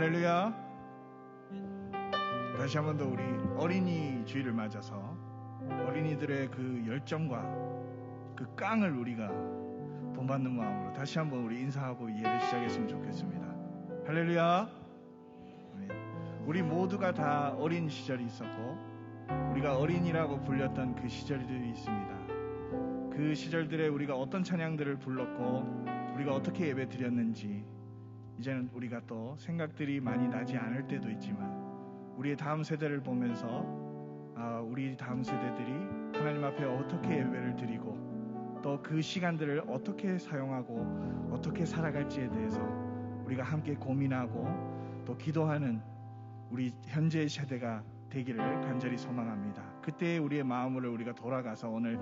할렐루야. 다시 한 번 더 우리 어린이 주일을 맞아서 어린이들의 그 열정과 그 깡을 우리가 본받는 마음으로 다시 한번 우리 인사하고 예를 시작했으면 좋겠습니다. 할렐루야. 우리 모두가 다 어린 시절이 있었고 우리가 어린이라고 불렸던 그 시절들이 있습니다. 그 시절들에 우리가 어떤 찬양들을 불렀고 우리가 어떻게 예배 드렸는지 이제는 우리가 또 생각들이 많이 나지 않을 때도 있지만 우리의 다음 세대를 보면서 우리 다음 세대들이 하나님 앞에 어떻게 예배를 드리고 또 그 시간들을 어떻게 사용하고 어떻게 살아갈지에 대해서 우리가 함께 고민하고 또 기도하는 우리 현재의 세대가 되기를 간절히 소망합니다. 그때 우리의 마음으로 우리가 돌아가서 오늘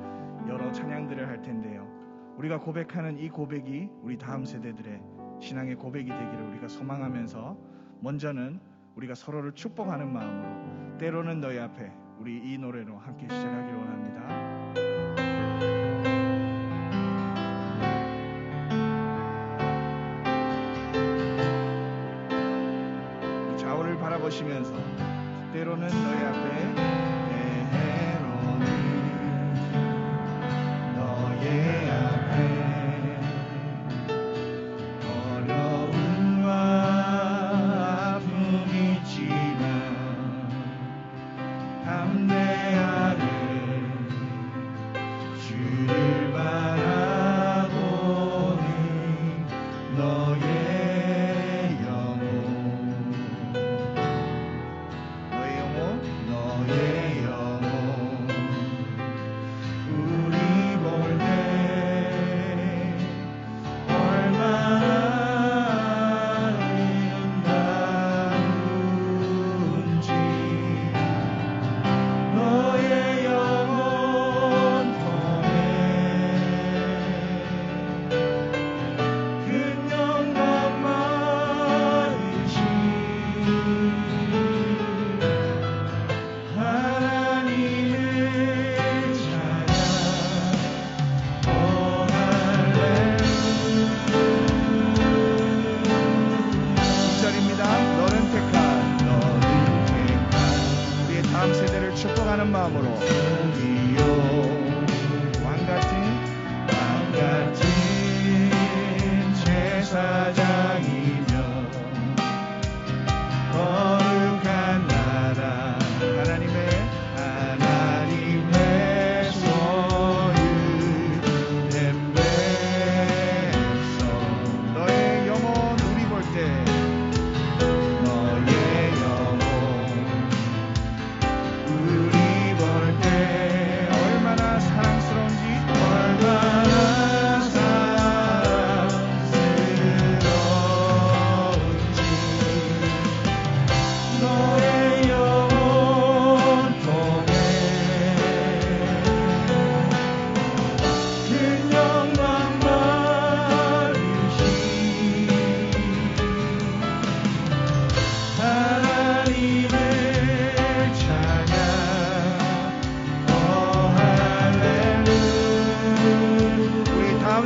여러 찬양들을 할 텐데요. 우리가 고백하는 이 고백이 우리 다음 세대들의 신앙의 고백이 되기를 우리가 소망하면서 먼저는 우리가 서로를 축복하는 마음으로 때로는 너희 앞에 우리 이 노래로 함께 시작하기를 원합니다. 좌우를 바라보시면서 때로는 너희 앞에 때로는 너의 앞에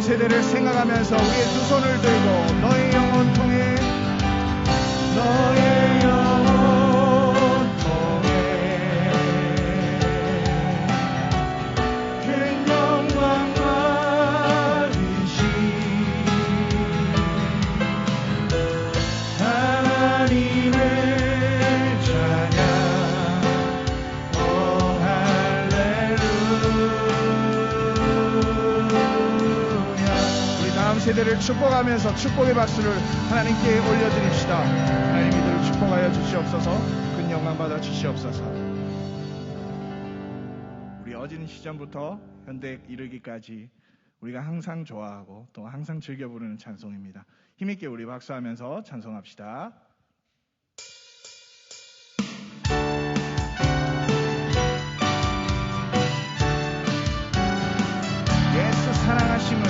세대를 생각하면서 우리의 두 손을 들고 너의 영혼 통해 너의 영혼 통해 큰 영광 받으신 하나님의 찬양 오 다음 세대를 축복하면서 축복의 박수를 하나님께 올려드립시다. 하나님 이들을 축복하여 주시옵소서. 큰 영광 받아 주시옵소서. 우리 어린 시절부터 현대 이르기까지 우리가 항상 좋아하고 또 항상 즐겨 부르는 찬송입니다. 힘있게 우리 박수하면서 찬송합시다. 예수 사랑하심을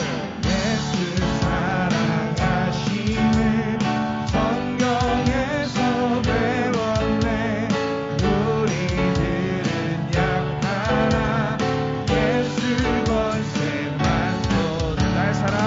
성경에서 배웠네. 우리들은 약하나 예수 권세만 또 날 사랑하신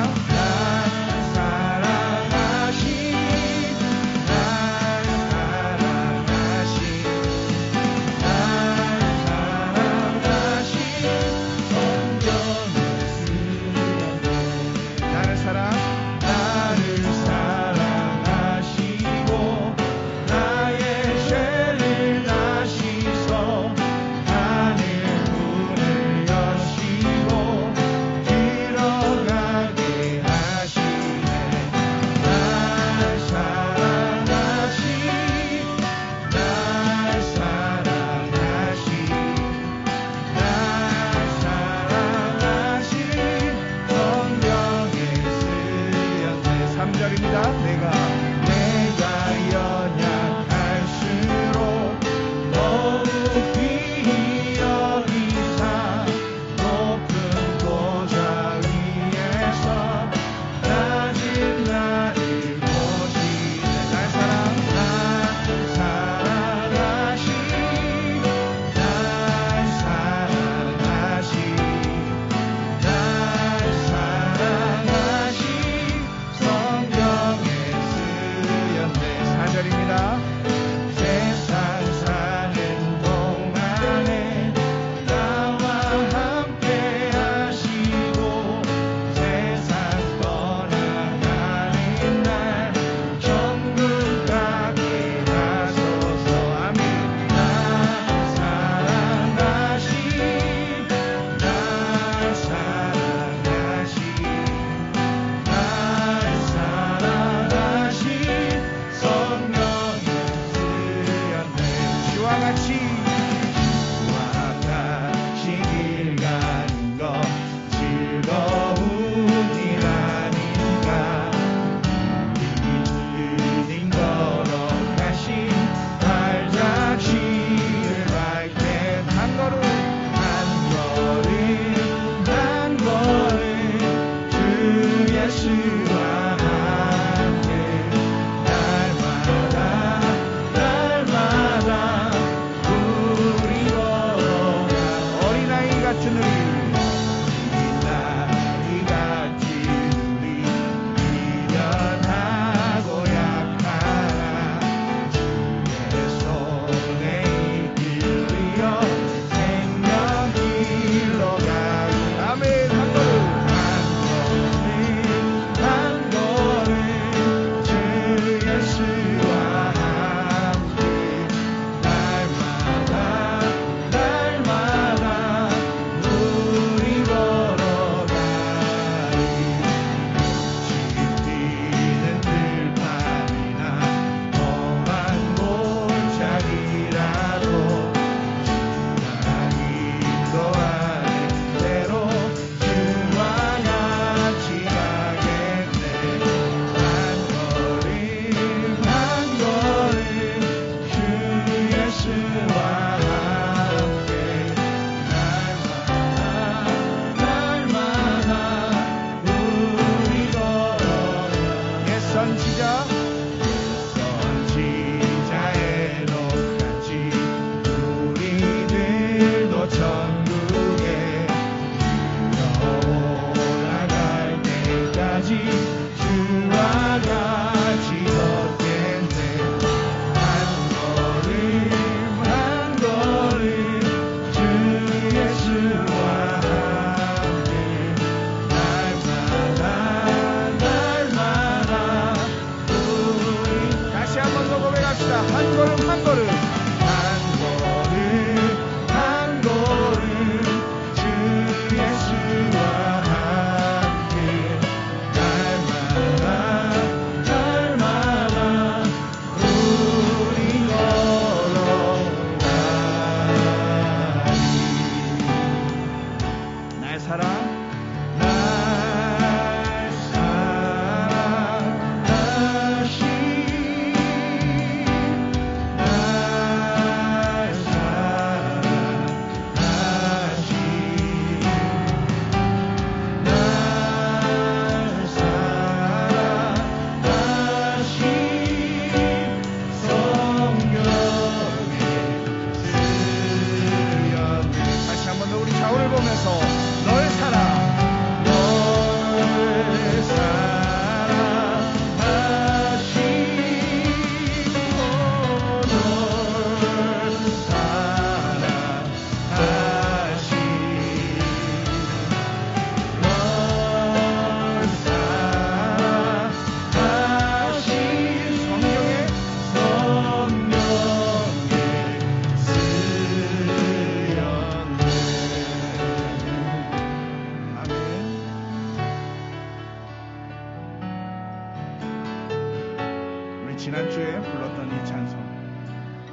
지난주에 불렀던 이 찬송,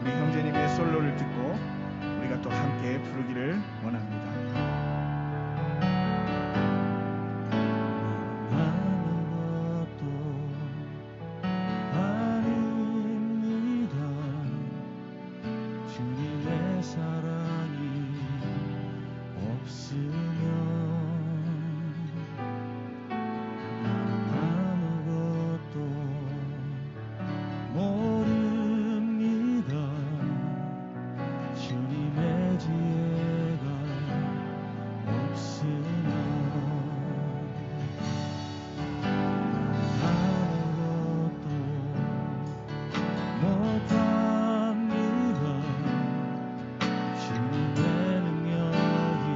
우리 형제님의 솔로를 듣고 우리가 또 함께 부르기를 원합니다. 주님의 사랑이 없으면 아무것도 모릅니다. 주님의 지혜가 없으면 아무것도 못합니다. 주님의 능력이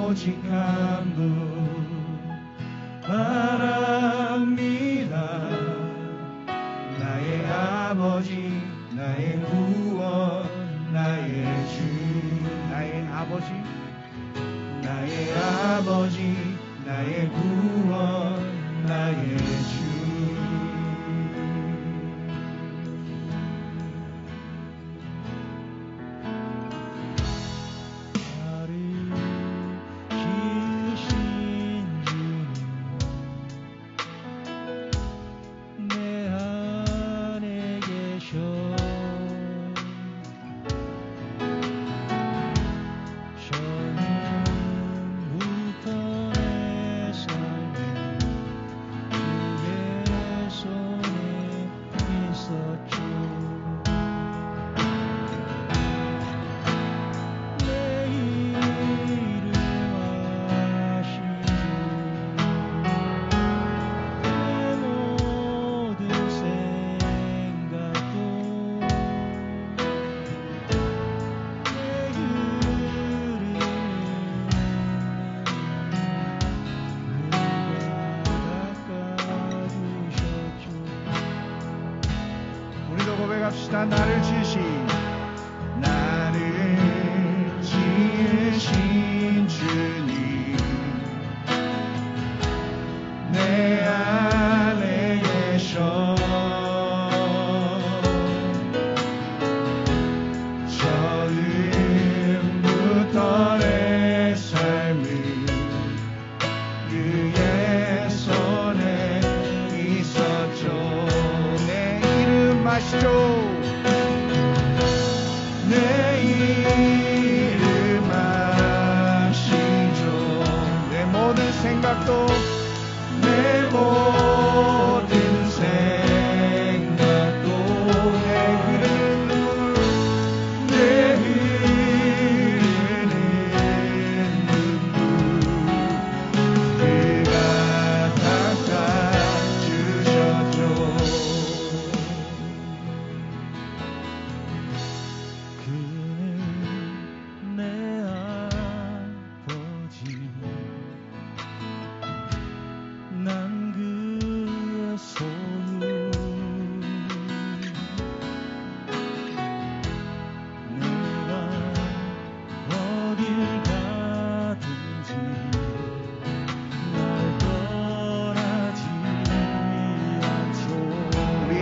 오직 한 분 바랍니다. 나의 아버지, 나의 구원, 나의 주. 나의 아버지, 나의 아버지, 나의 구원, 나의 주. 고백합시다. 나를 지으신 주님, 내 안에 계셔. 처음부터 내 삶을 그의 손에 있었죠. 내 이름 아시죠? 내 이름 아시죠? 내 모든 생각도, 내 모든 생각도, 내 흐르는 눈물, 내 흐르는 눈물, 그가 닦아주셨죠.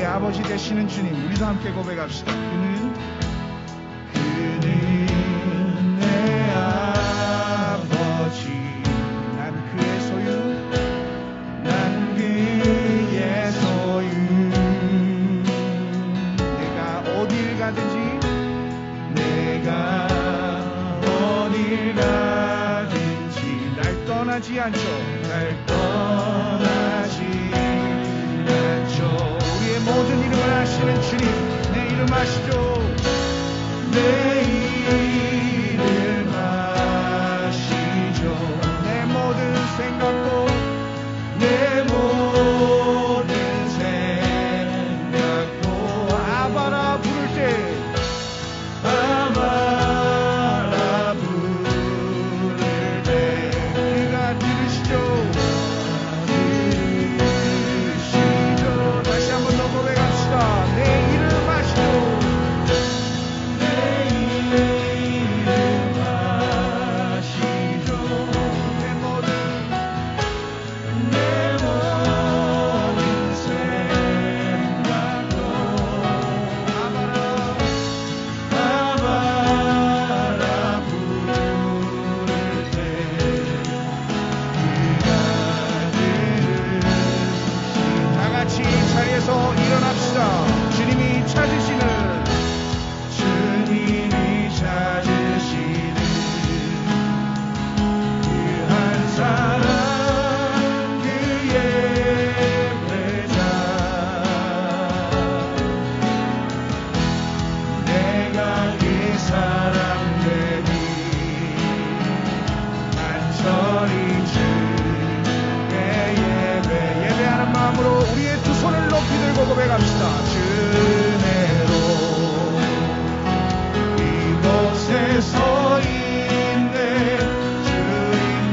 아버지 되시는 주님, 우리도 함께 고백합시다. 그는 내 아버지, 난 그의 소유, 난 그의 소유. 내가 어딜 가든지, 내가 어딜 가든지 날 떠나지 않죠. 날 떠나지 않죠. 모든 이름을 아시는 주님, 내 이름 아시죠? 내 이름 아시죠? 내 모든 생각도, 내 모든 생각도 아바라 부를 때, 아바라 부를 때 그가 들으시죠? 내 이름 아시죠? 내 이름 아시죠? 내 모든 생각도 아바라 부를 때 그가 들으시. 다 같이 자리에서 일어납시다. 주님이 찾으시는 그 한 사람, 그의 배자. 내가 그 사람 되니 간절히 주께 예배하는 마음으로 우리의 두 손을 높이 들고 고백합시다. 은혜로 이곳에 서 있네. 주인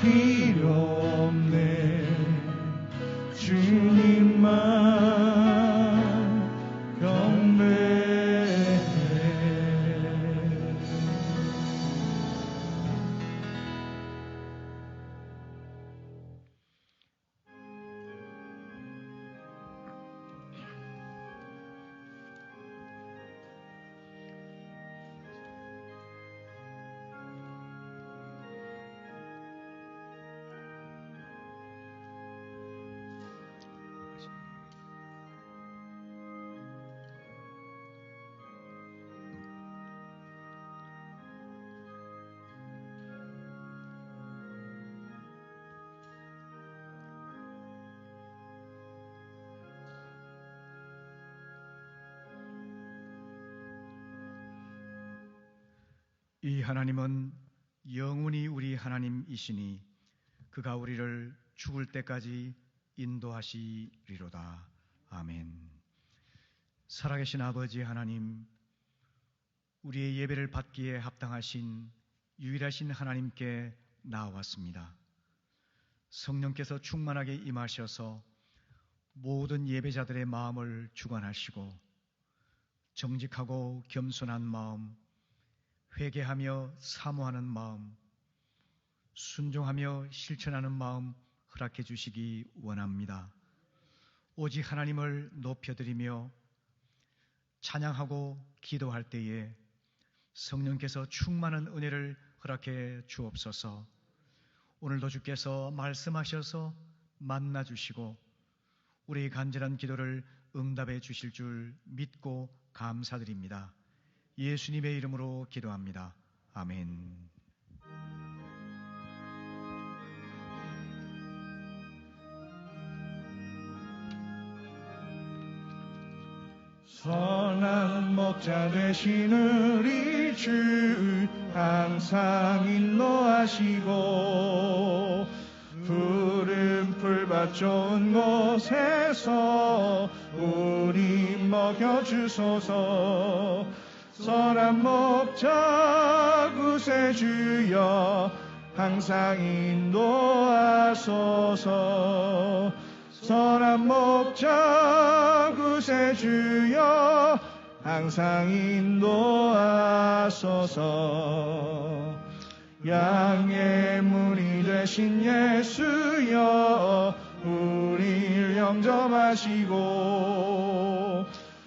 필요 없네. 주님만 경배해. 이 하나님은 영원히 우리 하나님이시니 그가 우리를 죽을 때까지 인도하시리로다. 아멘. 살아계신 아버지 하나님, 우리의 예배를 받기에 합당하신 유일하신 하나님께 나아왔습니다. 성령께서 충만하게 임하셔서 모든 예배자들의 마음을 주관하시고 정직하고 겸손한 마음, 회개하며 사모하는 마음, 순종하며 실천하는 마음 허락해 주시기 원합니다. 오직 하나님을 높여드리며 찬양하고 기도할 때에 성령께서 충만한 은혜를 허락해 주옵소서. 오늘도 주께서 말씀하셔서 만나 주시고 우리의 간절한 기도를 응답해 주실 줄 믿고 감사드립니다. 예수님의 이름으로 기도합니다. 아멘. 선한 목자 되신 우리 주 항상 인도하시고 푸른 풀밭 좋은 곳에서 우리 먹여주소서. 선한 목자 구세주여 항상 인도하소서. 선한 목자 구세주여 항상 인도하소서. 양의 문이 되신 예수여 우리를 영접하시고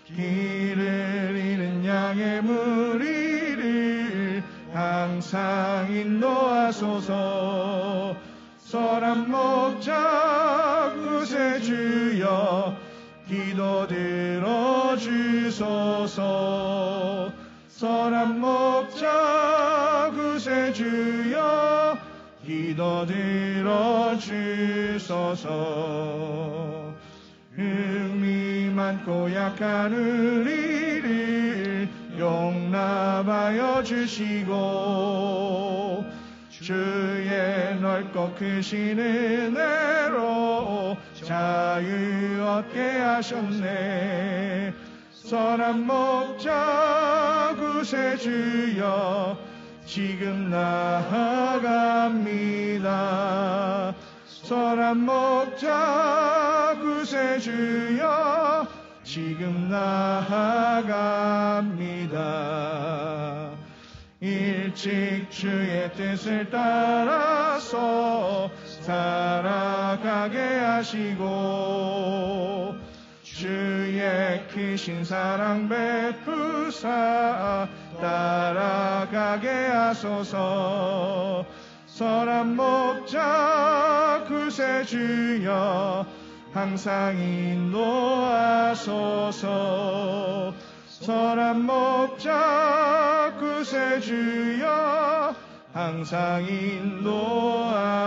길을 잃은 양의 무리를 항상 인도하소서. 선한 목자 구세주여 기도 들어주소서. 선한 목자 구세주여 기도 들어주소서. 흥미 많고 약한 우리를 용납하여 주시고 주의 넓고 크신 은혜로 자유 얻게 하셨네. 선한 목자 구세주여 지금 나아갑니다. 선한 목자 구세주여 지금 나아갑니다. 일찍 주의 뜻을 따라서 살아가게 하시고 주의 크신 사랑 베푸사 따라가게 하소서. 선한 목자 구세주여 항상 인도하소서. 선한 목자 구세주여 항상 인도하소서.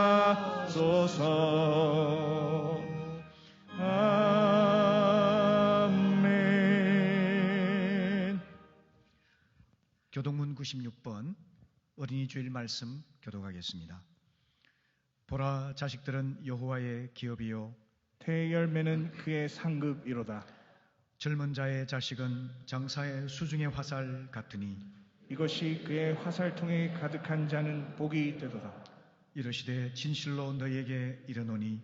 아멘. 교동문 96번 어린이 주일 말씀 교독하겠습니다. 보라, 자식들은 여호와의 기업이요 태의 열매는 그의 상급이로다. 젊은 자의 자식은 장사의 수중의 화살 같으니 이것이 그의 화살통에 가득한 자는 복이 되도다. 이르시되 진실로 너희에게 이르노니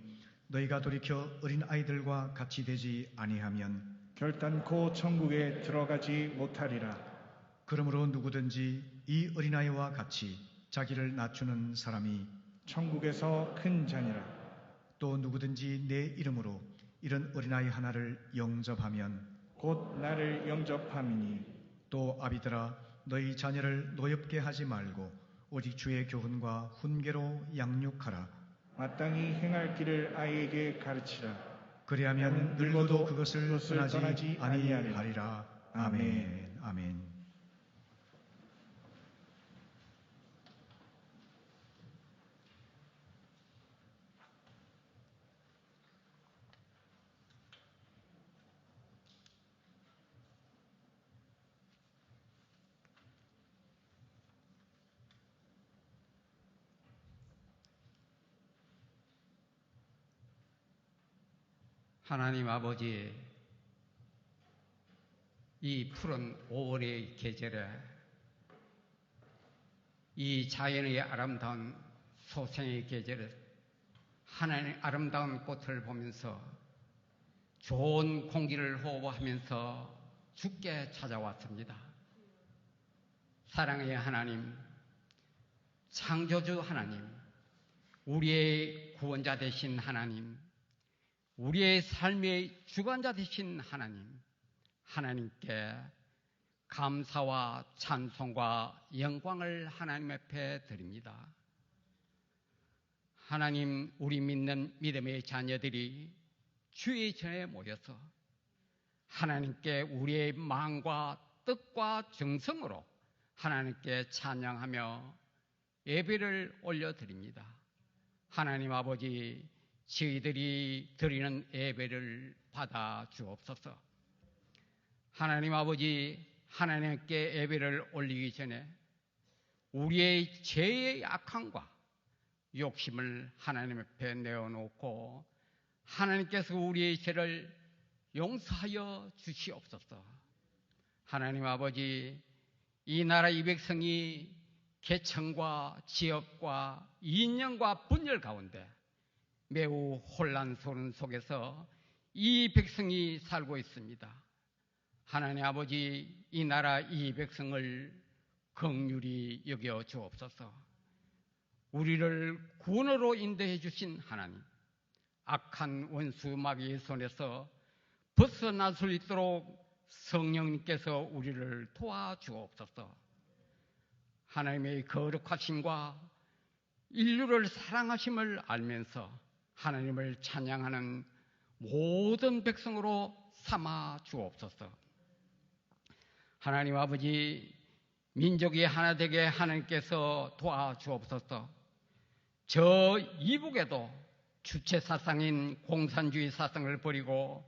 너희가 돌이켜 어린 아이들과 같이 되지 아니하면 결단코 천국에 들어가지 못하리라. 그러므로 누구든지 이 어린아이와 같이 자기를 낮추는 사람이 천국에서 큰 자니라. 또 누구든지 내 이름으로 이런 어린아이 하나를 영접하면 곧 나를 영접함이니. 또 아비들아 너희 자녀를 노엽게 하지 말고 오직 주의 교훈과 훈계로 양육하라. 마땅히 행할 길을 아이에게 가르치라. 그리하면 늙어도 그것을 떠나지 아니하리라. 아멘. 아멘. 하나님 아버지, 이 푸른 5월의 계절에 이 자연의 아름다운 소생의 계절에 하나님의 아름다운 꽃을 보면서 좋은 공기를 호흡하면서 주께 찾아왔습니다. 사랑의 하나님, 창조주 하나님, 우리의 구원자 되신 하나님, 우리의 삶의 주관자 되신 하나님, 하나님께 감사와 찬송과 영광을 하나님 앞에 드립니다. 하나님, 우리 믿는 믿음의 자녀들이 주의 전에 모여서 하나님께 우리의 마음과 뜻과 정성으로 하나님께 찬양하며 예배를 올려드립니다. 하나님 아버지, 저희들이 드리는 예배를 받아 주옵소서. 하나님 아버지, 하나님께 예배를 올리기 전에 우리의 죄의 악함과 욕심을 하나님 앞에 내어놓고 하나님께서 우리의 죄를 용서하여 주시옵소서. 하나님 아버지, 이 나라 이 백성이 계층과 지역과 이념과 분열 가운데 매우 혼란스러운 속에서 이 백성이 살고 있습니다. 하나님 아버지, 이 나라 이 백성을 긍휼히 여겨 주옵소서. 우리를 구원으로 인도해 주신 하나님, 악한 원수 마귀의 손에서 벗어날 수 있도록 성령님께서 우리를 도와주옵소서. 하나님의 거룩하심과 인류를 사랑하심을 알면서 하나님을 찬양하는 모든 백성으로 삼아 주옵소서. 하나님 아버지, 민족이 하나 되게 하나님께서 도와주옵소서. 저 이북에도 주체 사상인 공산주의 사상을 버리고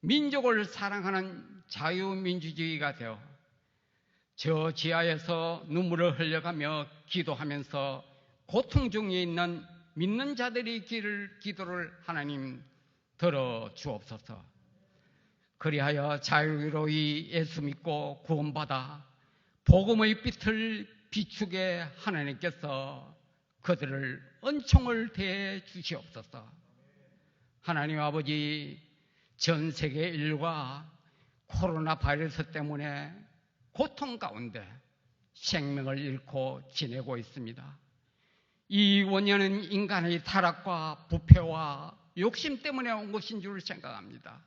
민족을 사랑하는 자유민주주의가 되어 저 지하에서 눈물을 흘려가며 기도하면서 고통 중에 있는 믿는 자들의 기도를 하나님 들어 주옵소서. 그리하여 자유로이 예수 믿고 구원받아 복음의 빛을 비추게 하나님께서 그들을 은총을 대해 주시옵소서. 하나님 아버지, 전 세계 인류가 코로나 바이러스 때문에 고통 가운데 생명을 잃고 지내고 있습니다. 이 원인은 인간의 타락과 부패와 욕심 때문에 온 것인 줄 생각합니다.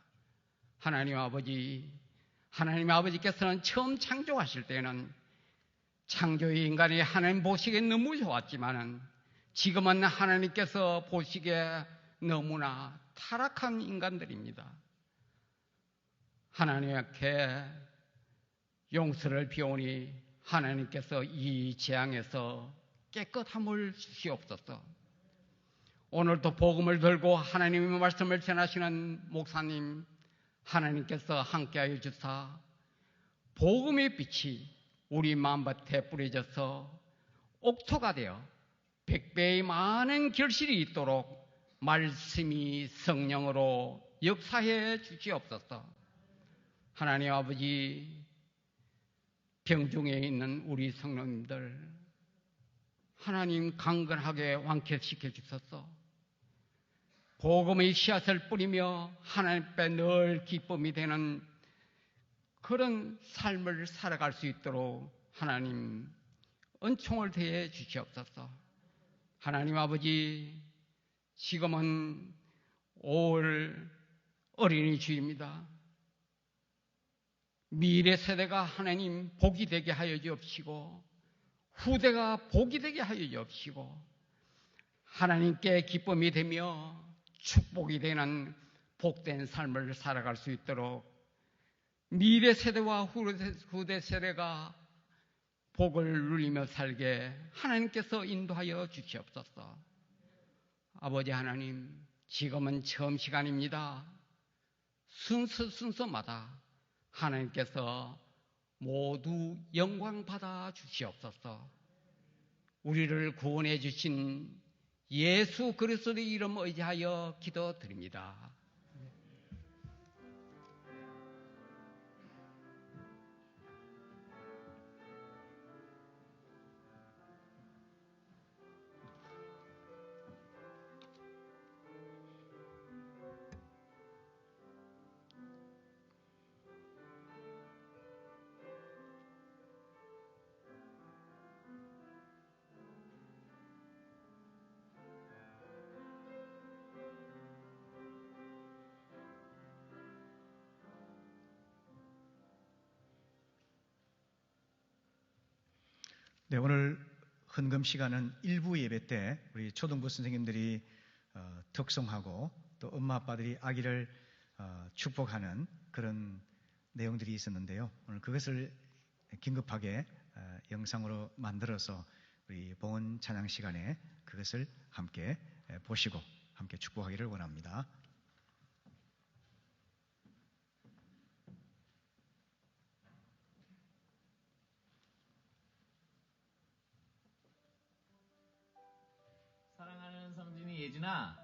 하나님 아버지, 하나님 아버지께서는 처음 창조하실 때는 창조의 인간이 하나님 보시기에 너무 좋았지만은 지금은 하나님께서 보시기에 너무나 타락한 인간들입니다. 하나님께 용서를 비오니 하나님께서 이 재앙에서 깨끗함을 주시옵소서. 오늘도 복음을 들고 하나님의 말씀을 전하시는 목사님, 하나님께서 함께하여 주사 복음의 빛이 우리 마음밭에 뿌려져서 옥토가 되어 100배의 많은 결실이 있도록 말씀이 성령으로 역사해 주시옵소서. 하나님 아버지, 병중에 있는 우리 성도님들 하나님 강건하게 완쾌시켜 주소서. 복음의 씨앗을 뿌리며 하나님 앞에 늘 기쁨이 되는 그런 삶을 살아갈 수 있도록 하나님 은총을 더해 주시옵소서. 하나님 아버지, 지금은 5월 어린이 주일입니다. 미래 세대가 하나님 복이 되게 하여 주옵시고 후대가 복이 되게 하여 주옵시고 하나님께 기쁨이 되며 축복이 되는 복된 삶을 살아갈 수 있도록 미래 세대와 후대 세대가 복을 누리며 살게 하나님께서 인도하여 주시옵소서. 아버지 하나님, 지금은 처음 시간입니다. 순서마다 하나님께서 모두 영광 받아 주시옵소서. 우리를 구원해 주신 예수 그리스도의 이름 의지하여 기도드립니다. 네, 오늘 헌금 시간은 일부 예배 때 우리 초등부 선생님들이 특송하고 또 엄마 아빠들이 아기를 축복하는 그런 내용들이 있었는데요. 오늘 그것을 긴급하게 영상으로 만들어서 우리 봉헌 찬양 시간에 그것을 함께 보시고 함께 축복하기를 원합니다. 사랑하는 성진이 예진아,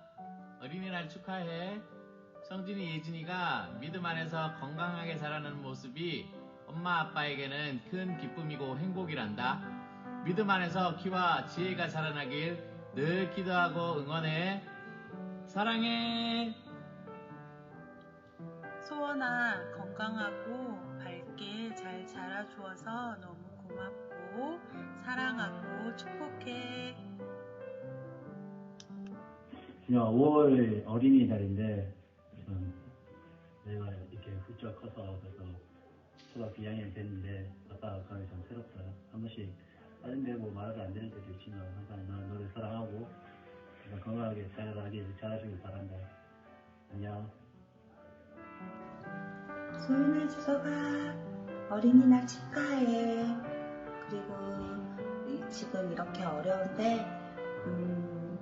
어린이날 축하해. 성진이 예진이가 믿음 안에서 건강하게 자라는 모습이 엄마 아빠에게는 큰 기쁨이고 행복이란다. 믿음 안에서 키와 지혜가 자라나길 늘 기도하고 응원해. 사랑해. 소원아, 건강하고 밝게 잘 자라주어서 너무 고맙고 사랑하고 축복해. 5월 어린이날인데 내가 이렇게 훌쩍 커서 그래서 초등학교 2학년 됐는데 아빠가 가기 참 새롭다. 한 번씩 다른 데 뭐 말도 안 되는 때도 있지만 항상 난 너를 사랑하고 건강하게 잘하시길 바란다. 안녕. 소윤아 주서가 어린이날 축하해. 그리고 지금 이렇게 어려운데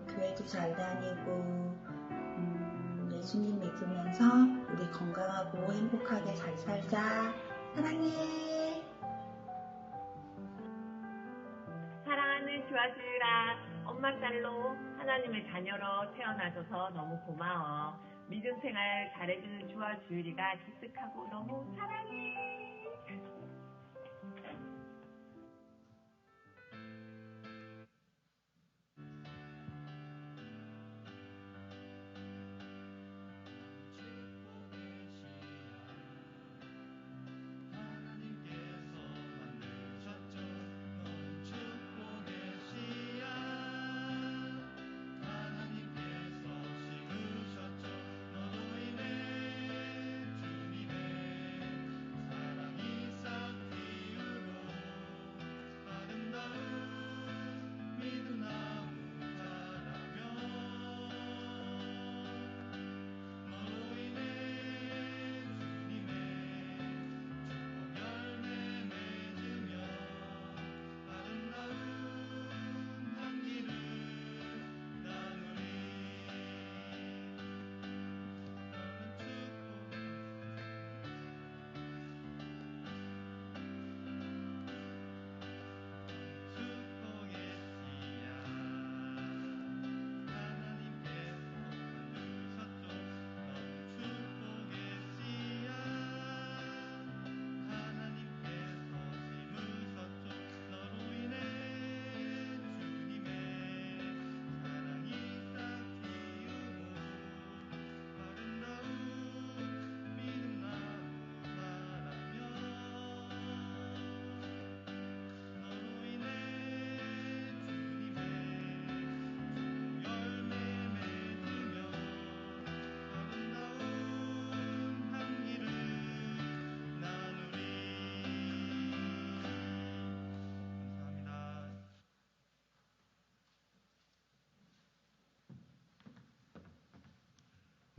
교회도 잘 다니고 예수님 믿으면서 우리 건강하고 행복하게 잘 살자. 사랑해. 사랑하는 주아주라, 엄마 딸로 하나님의 자녀로 태어나줘서 너무 고마워. 믿음 생활 잘해주는 주아주리가 기특하고 너무 사랑해. 사랑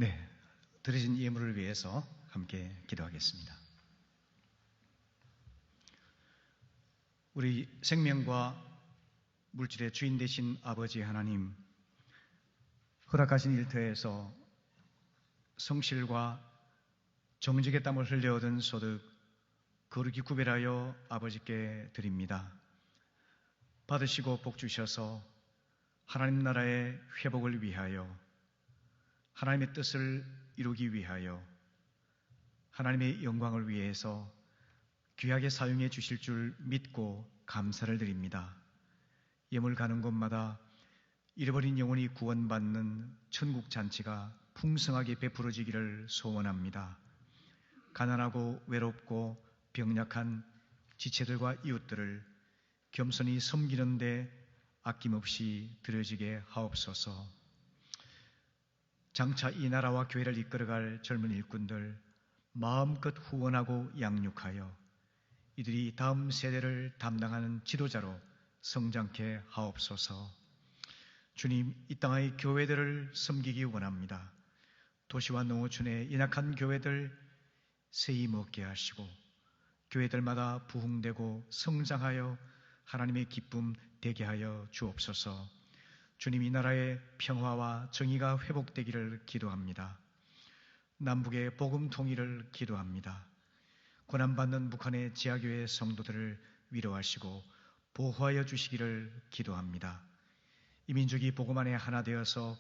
네, 드려진 예물을 위해서 함께 기도하겠습니다. 우리 생명과 물질의 주인 되신 아버지 하나님, 허락하신 일터에서 성실과 정직의 땀을 흘려 얻은 소득 거룩히 구별하여 아버지께 드립니다. 받으시고 복 주셔서 하나님 나라의 회복을 위하여, 하나님의 뜻을 이루기 위하여, 하나님의 영광을 위해서 귀하게 사용해 주실 줄 믿고 감사를 드립니다. 예물 가는 곳마다 잃어버린 영혼이 구원받는 천국 잔치가 풍성하게 베풀어지기를 소원합니다. 가난하고 외롭고 병약한 지체들과 이웃들을 겸손히 섬기는데 아낌없이 드려지게 하옵소서. 장차 이 나라와 교회를 이끌어갈 젊은 일꾼들 마음껏 후원하고 양육하여 이들이 다음 세대를 담당하는 지도자로 성장케 하옵소서. 주님, 이 땅의 교회들을 섬기기 원합니다. 도시와 농어촌의 연약한 교회들 세이 먹게 하시고 교회들마다 부흥되고 성장하여 하나님의 기쁨 되게 하여 주옵소서. 주님, 이 나라의 평화와 정의가 회복되기를 기도합니다. 남북의 복음 통일을 기도합니다. 고난받는 북한의 지하교회 성도들을 위로하시고 보호하여 주시기를 기도합니다. 이 민족이 복음 안에 하나 되어서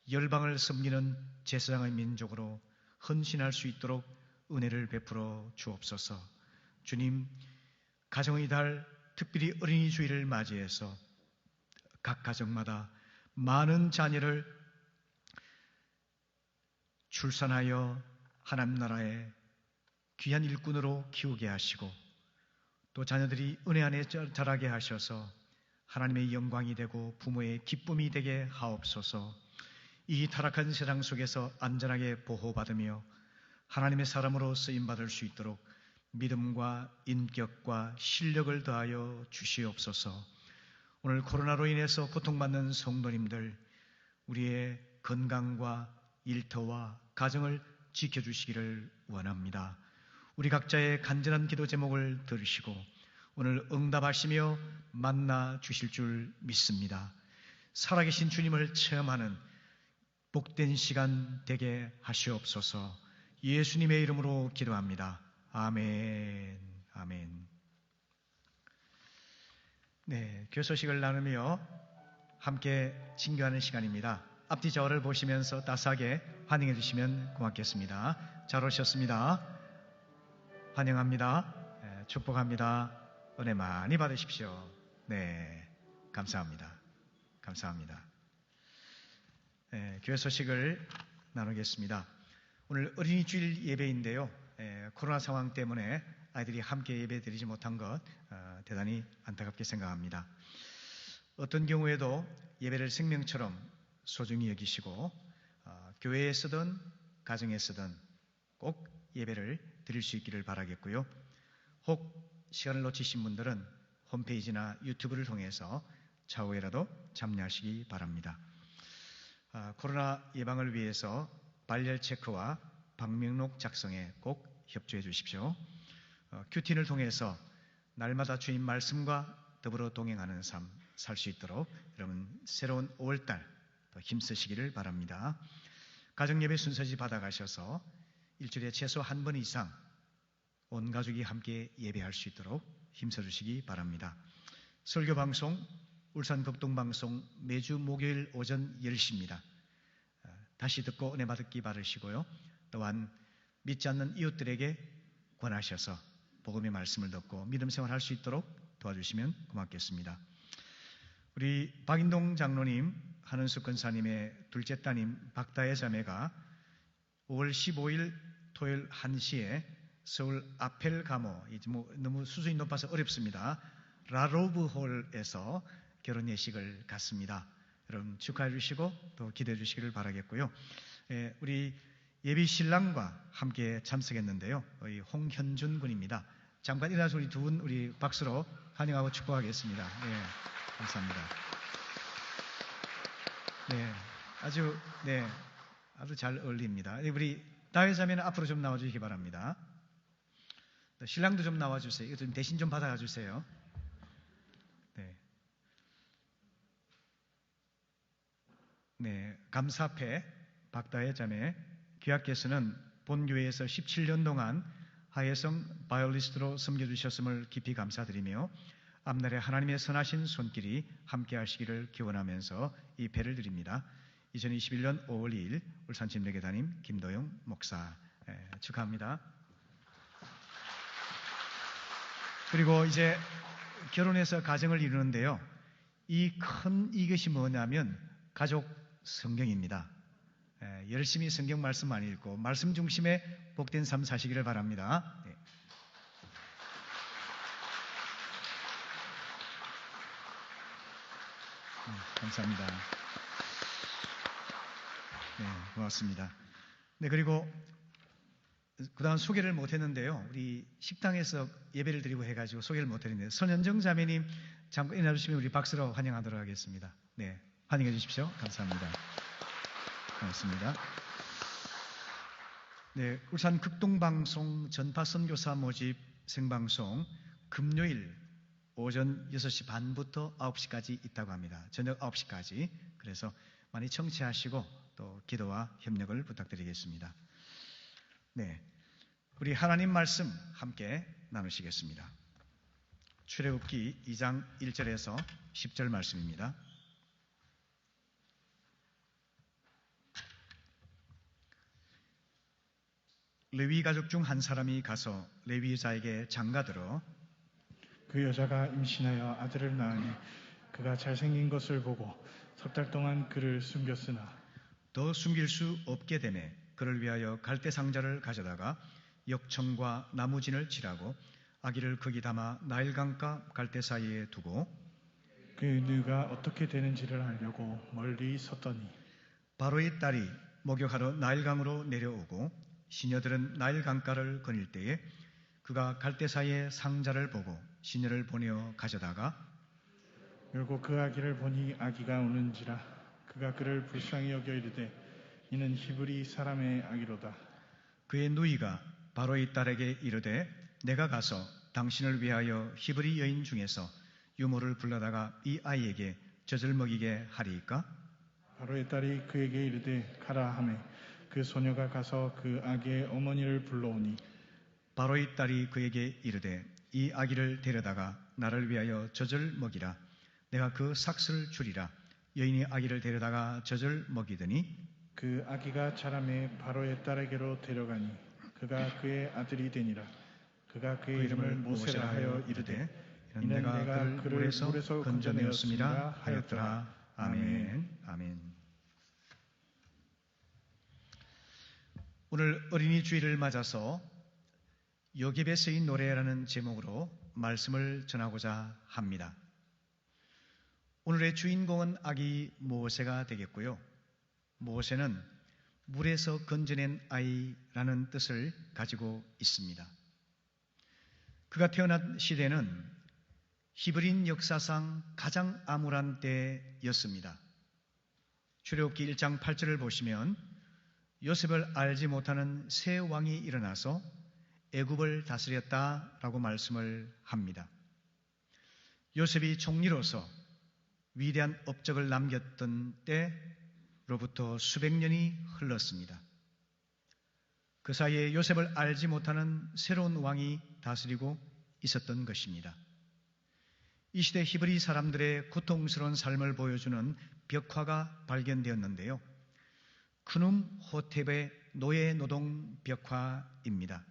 열방을 섬기는 제사장의 민족으로 헌신할 수 있도록 은혜를 베풀어 주옵소서. 주님, 가정의 달, 특별히 어린이 주일을 맞이해서 각 가정마다 많은 자녀를 출산하여 하나님 나라의 귀한 일꾼으로 키우게 하시고 또 자녀들이 은혜 안에 자라게 하셔서 하나님의 영광이 되고 부모의 기쁨이 되게 하옵소서. 이 타락한 세상 속에서 안전하게 보호받으며 하나님의 사람으로 쓰임받을 수 있도록 믿음과 인격과 실력을 더하여 주시옵소서. 오늘 코로나로 인해서 고통받는 성도님들, 우리의 건강과 일터와 가정을 지켜주시기를 원합니다. 우리 각자의 간절한 기도 제목을 들으시고 오늘 응답하시며 만나 주실 줄 믿습니다. 살아계신 주님을 체험하는 복된 시간 되게 하시옵소서. 예수님의 이름으로 기도합니다. 아멘. 아멘. 네, 교회 소식을 나누며 함께 친교하는 시간입니다. 앞뒤 좌우를 보시면서 따스하게 환영해 주시면 고맙겠습니다. 잘 오셨습니다. 환영합니다. 축복합니다. 은혜 많이 받으십시오. 네, 감사합니다. 감사합니다. 교회 소식을 나누겠습니다. 오늘 어린이 주일 예배인데요. 코로나 상황 때문에 아이들이 함께 예배 드리지 못한 것 대단히 안타깝게 생각합니다. 어떤 경우에도 예배를 생명처럼 소중히 여기시고 교회에서든 가정에서든 꼭 예배를 드릴 수 있기를 바라겠고요. 혹 시간을 놓치신 분들은 홈페이지나 유튜브를 통해서 차후에라도 참여하시기 바랍니다. 코로나 예방을 위해서 발열 체크와 방명록 작성에 꼭 협조해 주십시오. 큐틴을 통해서 날마다 주님 말씀과 더불어 동행하는 삶 살 수 있도록 여러분 새로운 5월달 더 힘쓰시기를 바랍니다. 가정예배 순서지 받아가셔서 일주일에 최소 한 번 이상 온 가족이 함께 예배할 수 있도록 힘써주시기 바랍니다. 설교방송 울산 극동방송 매주 목요일 오전 10시입니다. 다시 듣고 은혜 받기 바라시고요. 또한 믿지 않는 이웃들에게 권하셔서 복음의 말씀을 듣고 믿음 생활할 수 있도록 도와주시면 고맙겠습니다. 우리 박인동 장로님, 한은숙 권사님의 둘째 따님 박다혜 자매가 5월 15일 토요일 1시에 서울 아펠 가모, 너무 수준이 높아서 어렵습니다. 라로브홀에서 결혼 예식을 갖습니다. 여러분 축하해 주시고 또 기대해 주시기를 바라겠고요. 우리 예비 신랑과 함께 참석했는데요. 우리 홍현준 군입니다. 잠깐 일어나서 우리 두 분 우리 박수로 환영하고 축복하겠습니다. 네, 감사합니다. 네, 아주 아주 잘 어울립니다. 우리 다회자매는 앞으로 좀 나와주시기 바랍니다. 신랑도 좀 나와주세요. 이거 좀 대신 좀 받아가 주세요. 네. 네, 감사패 박다혜자매 귀하께서는 본교회에서 17년 동안 하예성 바이올리스트로 섬겨주셨음을 깊이 감사드리며 앞날에 하나님의 선하신 손길이 함께 하시기를 기원하면서 이 패를 드립니다. 2021년 5월 2일 울산침례교단임 김도영 목사 축하합니다. 그리고 이제 결혼해서 가정을 이루는데요. 이것이 뭐냐면 가족 성경입니다. 열심히 성경 말씀 많이 읽고 말씀 중심의 복된 삶 사시기를 바랍니다. 네. 감사합니다. 네, 고맙습니다. 네, 그리고 그다음 소개를 못했는데요. 우리 식당에서 예배를 드리고 해가지고 소개를 못했는데 선현정 자매님 잠깐 인사주시면 우리 박수로 환영하도록 하겠습니다. 네, 환영해 주십시오. 감사합니다. 고맙습니다. 네, 울산 극동방송 전파선교사 모집 생방송 금요일 오전 6시 반부터 9시까지 있다고 합니다. 저녁 9시까지. 그래서 많이 청취하시고 또 기도와 협력을 부탁드리겠습니다. 네, 우리 하나님 말씀 함께 나누시겠습니다. 출애굽기 2장 1절에서 10절 말씀입니다. 레위 가족 중 한 사람이 가서 레위 여자에게 장가들어 그 여자가 임신하여 아들을 낳으니 그가 잘생긴 것을 보고 석 달 동안 그를 숨겼으나 더 숨길 수 없게 되매 그를 위하여 갈대 상자를 가져다가 역청과 나무진을 칠하고 아기를 거기 담아 나일강가 갈대 사이에 두고 그 누가 어떻게 되는지를 알려고 멀리 섰더니 바로의 딸이 목욕하러 나일강으로 내려오고 시녀들은 나일강가를 거닐 때에 그가 갈대 사이에 상자를 보고 시녀를 보내어 가져다가 결국 그 아기를 보니 아기가 우는지라 그가 그를 불쌍히 여겨 이르되 이는 히브리 사람의 아기로다. 그의 누이가 바로의 딸에게 이르되 내가 가서 당신을 위하여 히브리 여인 중에서 유모를 불러다가 이 아이에게 젖을 먹이게 하리이까? 바로의 딸이 그에게 이르되 가라 하매 그 소녀가 가서 그 아기의 어머니를 불러오니 바로의 딸이 그에게 이르되 이 아기를 데려다가 나를 위하여 젖을 먹이라. 내가 그 삭슬을 주리라. 여인이 아기를 데려다가 젖을 먹이더니 그 아기가 자라매 바로의 딸에게로 데려가니 그가 그의 아들이 되니라. 그가 그의 이름을 모세라 하여 이르되 이는 내가 그를 물에서 건져내었음이라 하였더라. 아멘. 아멘. 오늘 어린이 주일을 맞아서 요괴베스의 노래라는 제목으로 말씀을 전하고자 합니다. 오늘의 주인공은 아기 모세가 되겠고요. 모세는 물에서 건져낸 아이라는 뜻을 가지고 있습니다. 그가 태어난 시대는 히브리인 역사상 가장 암울한 때였습니다. 출애굽기 1장 8절을 보시면 요셉을 알지 못하는 새 왕이 일어나서 애굽을 다스렸다라고 말씀을 합니다. 요셉이 총리로서 위대한 업적을 남겼던 때로부터 수백 년이 흘렀습니다. 그 사이에 요셉을 알지 못하는 새로운 왕이 다스리고 있었던 것입니다. 이 시대 히브리 사람들의 고통스러운 삶을 보여주는 벽화가 발견되었는데요. 크눔 호텝의 노예 노동 벽화입니다.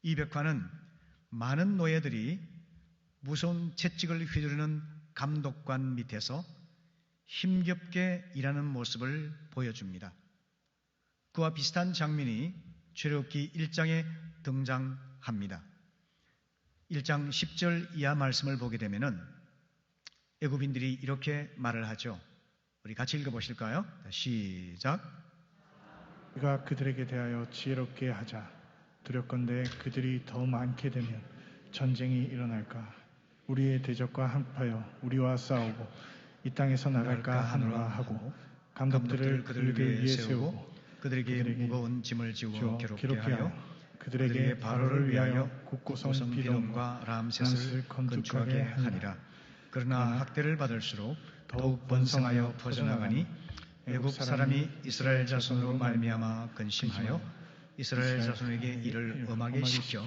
이 벽화는 많은 노예들이 무서운 채찍을 휘두르는 감독관 밑에서 힘겹게 일하는 모습을 보여줍니다. 그와 비슷한 장면이 출애굽기 1장에 등장합니다. 1장 10절 이하 말씀을 보게 되면은 애굽인들이 이렇게 말을 하죠. 우리 같이 읽어보실까요? 시작. 그가 그들에게 대하여 지혜롭게 하자. 두렵건대 그들이 더 많게 되면 전쟁이 일어날까. 우리의 대적과 한파여 우리와 싸우고 이 땅에서 나갈까 하노라 하고 감독들을 그들 위에 세우고 그들에게 무거운 짐을 지워 괴롭게 하여 그들에게 바로를 위하여 국고성 비돔과 람셋을 건축하게 하니라. 그러나 학대를 받을수록 더욱 번성하여 퍼져나가니 애굽 사람이 이스라엘 자손으로 말미암아 근심하여 이스라엘 자손에게 이를 엄하게 시켜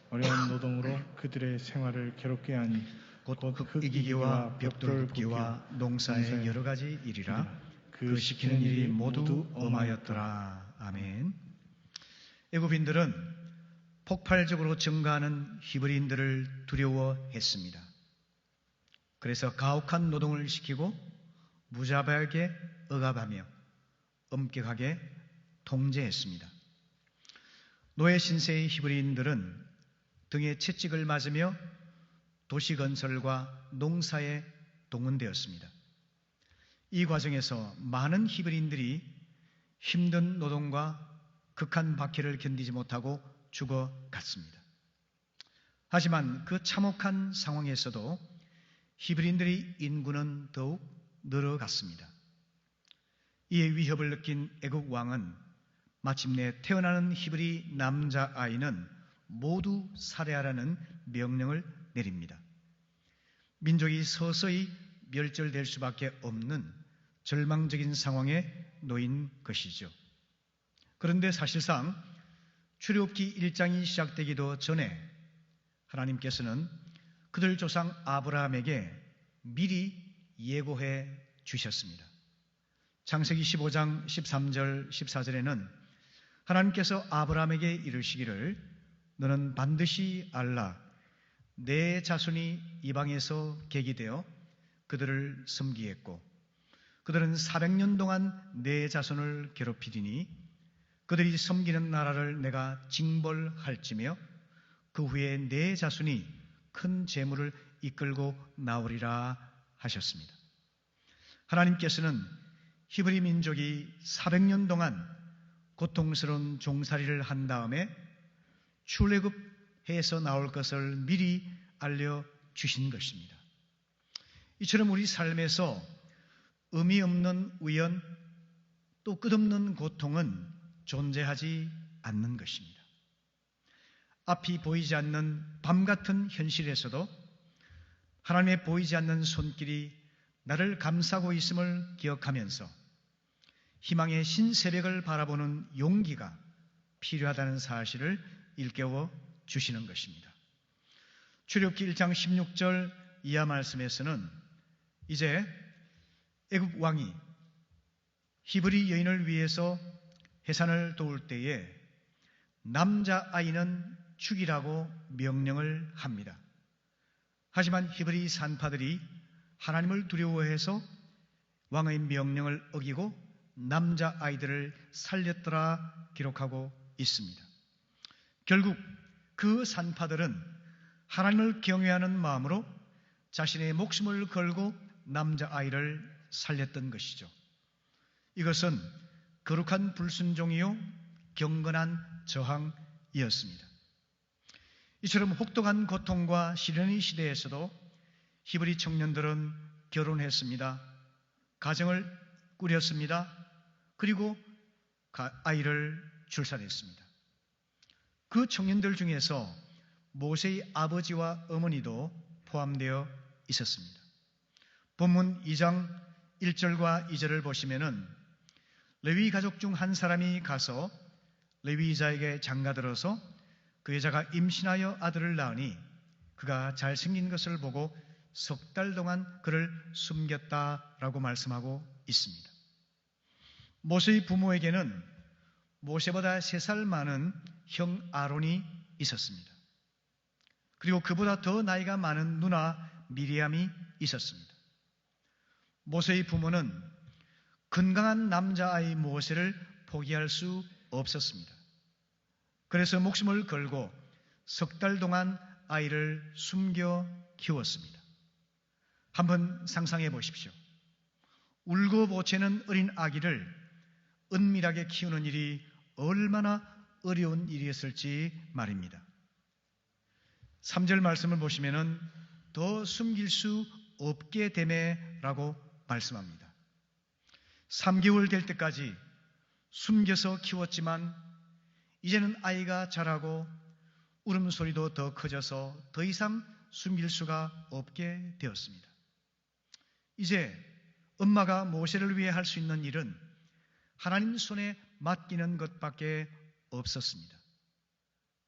어려운 노동으로 그들의 생활을 괴롭게 하니 곧 흙이기와 벽돌 굽기와 농사의 여러 가지 일이라 그 시키는 일이 모두 엄하였더라. 아멘. 애굽인들은 폭발적으로 증가하는 히브리인들을 두려워했습니다. 그래서 가혹한 노동을 시키고 무자비하게 억압하며 엄격하게 통제했습니다. 노예 신세의 히브리인들은 등에 채찍을 맞으며 도시 건설과 농사에 동원되었습니다. 이 과정에서 많은 히브리인들이 힘든 노동과 극한 박해를 견디지 못하고 죽어갔습니다. 하지만 그 참혹한 상황에서도 히브리인들의 인구는 더욱 늘어갔습니다. 이에 위협을 느낀 애국 왕은 마침내 태어나는 히브리 남자아이는 모두 살해하라는 명령을 내립니다. 민족이 서서히 멸절될 수밖에 없는 절망적인 상황에 놓인 것이죠. 그런데 사실상 출애굽기 1장이 시작되기도 전에 하나님께서는 그들 조상 아브라함에게 미리 예고해 주셨습니다. 창세기 15장 13절 14절에는 하나님께서 아브라함에게 이르시기를 너는 반드시 알라 내 자손이 이방에서 계기되어 그들을 섬기겠고 그들은 400년 동안 내 자손을 괴롭히리니 그들이 섬기는 나라를 내가 징벌할지며 그 후에 내 자손이 큰 재물을 이끌고 나오리라 하셨습니다. 하나님께서는 히브리 민족이 400년 동안 고통스러운 종살이를 한 다음에 출애굽해서 나올 것을 미리 알려주신 것입니다. 이처럼 우리 삶에서 의미 없는 우연 또 끝없는 고통은 존재하지 않는 것입니다. 앞이 보이지 않는 밤 같은 현실에서도 하나님의 보이지 않는 손길이 나를 감싸고 있음을 기억하면서 희망의 신새벽을 바라보는 용기가 필요하다는 사실을 일깨워 주시는 것입니다. 출애굽기 1장 16절 이하 말씀에서는 이제 애굽 왕이 히브리 여인을 위해서 해산을 도울 때에 남자아이는 죽이라고 명령을 합니다. 하지만 히브리 산파들이 하나님을 두려워해서 왕의 명령을 어기고 남자아이들을 살렸더라 기록하고 있습니다. 결국 그 산파들은 하나님을 경외하는 마음으로 자신의 목숨을 걸고 남자아이를 살렸던 것이죠. 이것은 거룩한 불순종이요 경건한 저항이었습니다. 이처럼 혹독한 고통과 시련의 시대에서도 히브리 청년들은 결혼했습니다. 가정을 꾸렸습니다. 그리고 아이를 출산했습니다. 그 청년들 중에서 모세의 아버지와 어머니도 포함되어 있었습니다. 본문 2장 1절과 2절을 보시면은 레위 가족 중 한 사람이 가서 레위 여자에게 장가들어서 그 여자가 임신하여 아들을 낳으니 그가 잘생긴 것을 보고 석 달 동안 그를 숨겼다라고 말씀하고 있습니다. 모세의 부모에게는 모세보다 3살 많은 형 아론이 있었습니다. 그리고 그보다 더 나이가 많은 누나 미리암이 있었습니다. 모세의 부모는 건강한 남자아이 모세를 포기할 수 없었습니다. 그래서 목숨을 걸고 석 달 동안 아이를 숨겨 키웠습니다. 한번 상상해 보십시오. 울고 보채는 어린 아기를 은밀하게 키우는 일이 얼마나 어려운 일이었을지 말입니다. 3절 말씀을 보시면은 더 숨길 수 없게 되매라고 말씀합니다. 3개월 될 때까지 숨겨서 키웠지만 이제는 아이가 자라고 울음소리도 더 커져서 더 이상 숨길 수가 없게 되었습니다. 이제 엄마가 모세를 위해 할 수 있는 일은 하나님 손에 맡기는 것밖에 없었습니다.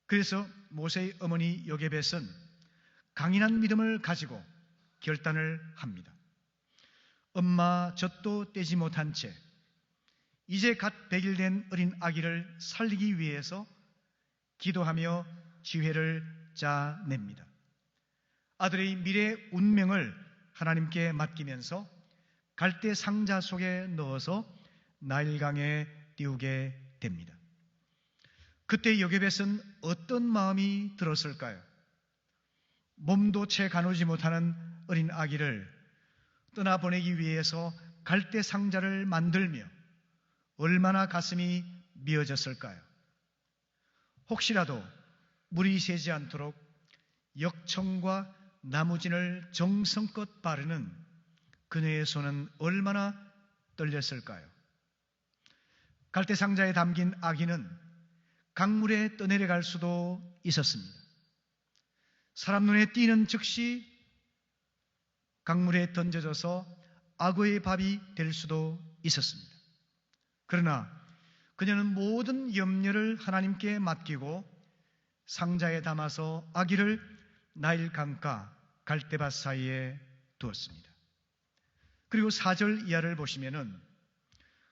그래서 모세의 어머니 요게벳은 강인한 믿음을 가지고 결단을 합니다. 엄마 젖도 떼지 못한 채 이제 갓 100일 된 어린 아기를 살리기 위해서 기도하며 지혜를 짜냅니다. 아들의 미래 운명을 하나님께 맡기면서 갈대 상자 속에 넣어서 나일강에 띄우게 됩니다. 그때 요게벳은 어떤 마음이 들었을까요? 몸도 채 가누지 못하는 어린 아기를 떠나보내기 위해서 갈대 상자를 만들며 얼마나 가슴이 미어졌을까요? 혹시라도 물이 새지 않도록 역청과 나무진을 정성껏 바르는 그녀의 손은 얼마나 떨렸을까요? 갈대 상자에 담긴 아기는 강물에 떠내려갈 수도 있었습니다. 사람 눈에 띄는 즉시 강물에 던져져서 악어의 밥이 될 수도 있었습니다. 그러나 그녀는 모든 염려를 하나님께 맡기고 상자에 담아서 아기를 나일 강가 갈대밭 사이에 두었습니다. 그리고 4절 이하를 보시면은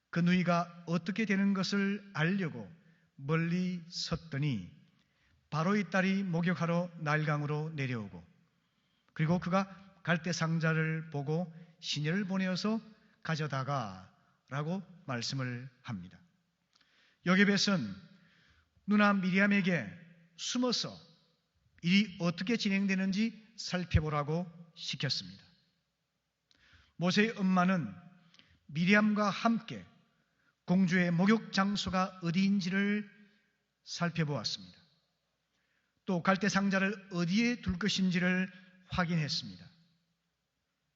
그 누이가 어떻게 되는 것을 알려고 멀리 섰더니 바로의 딸이 목욕하러 나일강으로 내려오고 그리고 그가 갈대 상자를 보고 시녀를 보내어서 가져다가 라고 말씀을 합니다. 요게벳은 누나 미리암에게 숨어서 일이 어떻게 진행되는지 살펴보라고 시켰습니다. 모세의 엄마는 미리암과 함께 공주의 목욕 장소가 어디인지를 살펴보았습니다. 또 갈대 상자를 어디에 둘 것인지를 확인했습니다.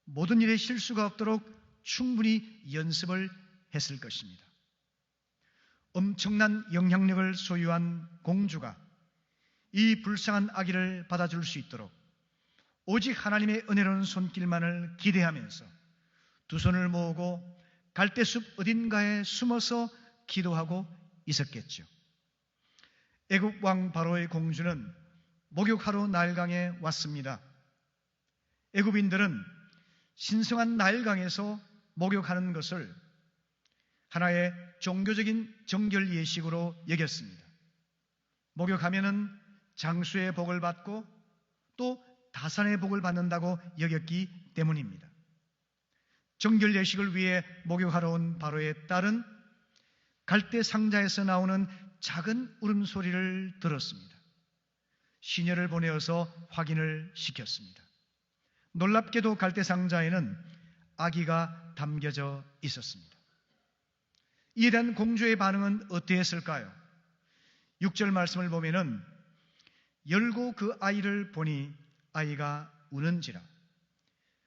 모든 일에 실수가 없도록 충분히 연습을 했을 것입니다. 엄청난 영향력을 소유한 공주가 이 불쌍한 아기를 받아줄 수 있도록 오직 하나님의 은혜로운 손길만을 기대하면서 두 손을 모으고 갈대숲 어딘가에 숨어서 기도하고 있었겠죠. 애굽 왕 바로의 공주는 목욕하러 나일강에 왔습니다. 애굽인들은 신성한 나일강에서 목욕하는 것을 하나의 종교적인 정결 예식으로 여겼습니다. 목욕하면은 장수의 복을 받고 또 다산의 복을 받는다고 여겼기 때문입니다. 정결 예식을 위해 목욕하러 온 바로의 딸은 갈대 상자에서 나오는 작은 울음소리를 들었습니다. 시녀를 보내어서 확인을 시켰습니다. 놀랍게도 갈대 상자에는 아기가 담겨져 있었습니다. 이에 대한 공주의 반응은 어떠했을까요? 6절 말씀을 보면은 열고 그 아이를 보니 아이가 우는지라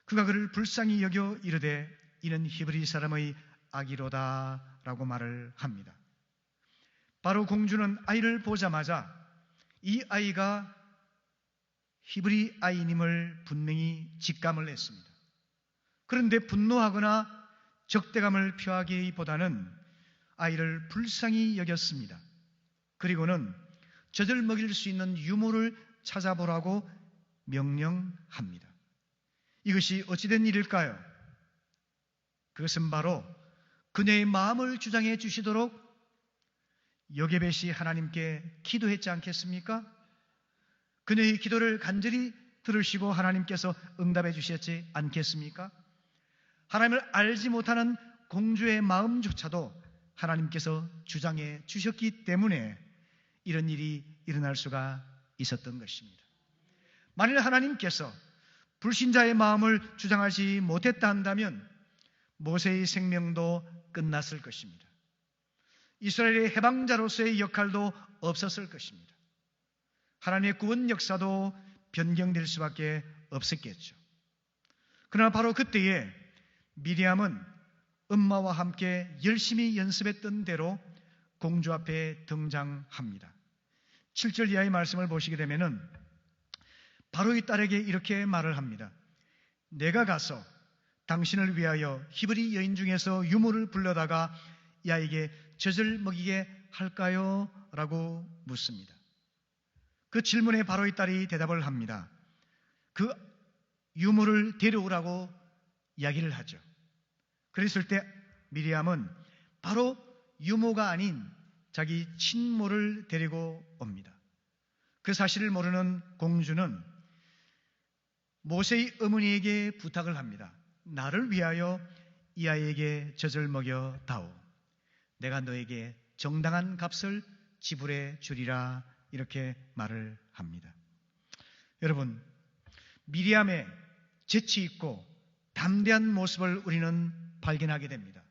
그가 그를 불쌍히 여겨 이르되 이는 히브리 사람의 아기로다 라고 말을 합니다. 바로 공주는 아이를 보자마자 이 아이가 히브리 아이님을 분명히 직감을 했습니다. 그런데 분노하거나 적대감을 표하기보다는 아이를 불쌍히 여겼습니다. 그리고는 젖을 먹일 수 있는 유모를 찾아보라고 명령합니다. 이것이 어찌된 일일까요? 그것은 바로 그녀의 마음을 주장해 주시도록 요게벳이 하나님께 기도했지 않겠습니까? 그녀의 기도를 간절히 들으시고 하나님께서 응답해 주셨지 않겠습니까? 하나님을 알지 못하는 공주의 마음조차도 하나님께서 주장해 주셨기 때문에 이런 일이 일어날 수가 있었던 것입니다. 만일 하나님께서 불신자의 마음을 주장하지 못했다 한다면 모세의 생명도 끝났을 것입니다. 이스라엘의 해방자로서의 역할도 없었을 것입니다. 하나님의 구원 역사도 변경될 수밖에 없었겠죠. 그러나 바로 그때에 미리암은 엄마와 함께 열심히 연습했던 대로 공주 앞에 등장합니다. 7절 이하의 말씀을 보시게 되면은 바로의 딸에게 이렇게 말을 합니다. 내가 가서 당신을 위하여 히브리 여인 중에서 유모를 불러다가 이 아이에게 젖을 먹이게 할까요? 라고 묻습니다. 그 질문에 바로의 딸이 대답을 합니다. 그 유모를 데려오라고 이야기를 하죠. 그랬을 때 미리암은 바로 유모가 아닌 자기 친모를 데리고 옵니다. 그 사실을 모르는 공주는 모세의 어머니에게 부탁을 합니다. 나를 위하여 이 아이에게 젖을 먹여 다오. 내가 너에게 정당한 값을 지불해 주리라. 이렇게 말을 합니다. 여러분, 미리암의 재치 있고 담대한 모습을 우리는 발견하게 됩니다.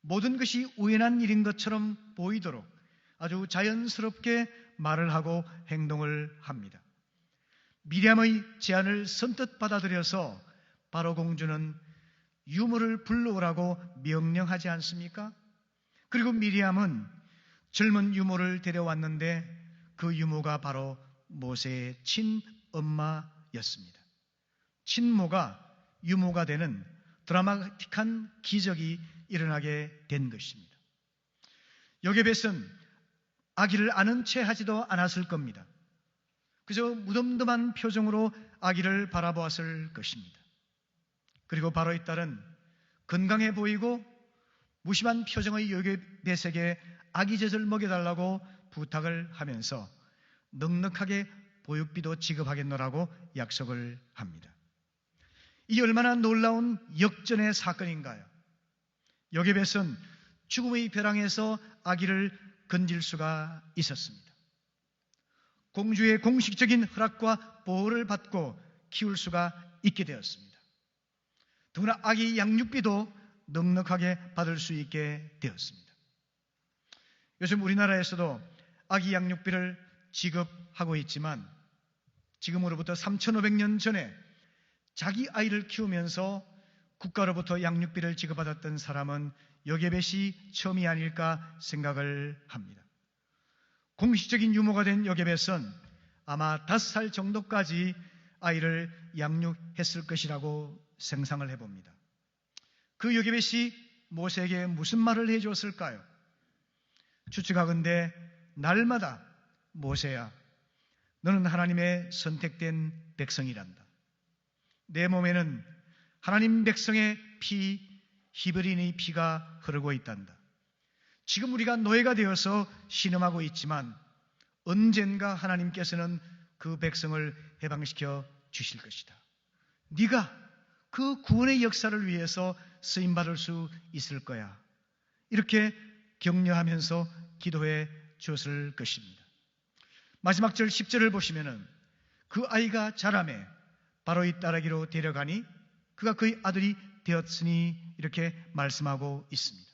모든 것이 우연한 일인 것처럼 보이도록 아주 자연스럽게 말을 하고 행동을 합니다. 미리암의 제안을 선뜻 받아들여서 바로 공주는 유모를 불러오라고 명령하지 않습니까? 그리고 미리암은 젊은 유모를 데려왔는데 그 유모가 바로 모세의 친엄마였습니다. 친모가 유모가 되는 드라마틱한 기적이 일어나게 된 것입니다. 요게벳은 아기를 아는 채 하지도 않았을 겁니다. 그저 무덤덤한 표정으로 아기를 바라보았을 것입니다. 그리고 바로의 딸은 건강해 보이고 무심한 표정의 요게벳에게 아기 젖을 먹여달라고 부탁을 하면서 넉넉하게 보육비도 지급하겠노라고 약속을 합니다. 이 얼마나 놀라운 역전의 사건인가요? 요게벳은 죽음의 벼랑에서 아기를 건질 수가 있었습니다. 공주의 공식적인 허락과 보호를 받고 키울 수가 있게 되었습니다. 더구나 아기 양육비도 넉넉하게 받을 수 있게 되었습니다. 요즘 우리나라에서도 아기 양육비를 지급하고 있지만 지금으로부터 3,500년 전에 자기 아이를 키우면서 국가로부터 양육비를 지급받았던 사람은 요게벳이 처음이 아닐까 생각을 합니다. 공식적인 유모가 된 요게벳은 아마 5살 정도까지 아이를 양육했을 것이라고 생각을 해봅니다. 그 요게벳이 모세에게 무슨 말을 해줬을까요? 추측하건대 날마다 모세야, 너는 하나님의 선택된 백성이란다. 내 몸에는 하나님 백성의 피, 히브리인의 피가 흐르고 있단다. 지금 우리가 노예가 되어서 신음하고 있지만 언젠가 하나님께서는 그 백성을 해방시켜 주실 것이다. 네가 그 구원의 역사를 위해서 쓰임받을 수 있을 거야. 이렇게 격려하면서 기도해 주었을 것입니다. 마지막 절 10절을 보시면은 그 아이가 자라매 바로의 딸에게로 데려가니 그가 그의 아들이 되었으니 이렇게 말씀하고 있습니다.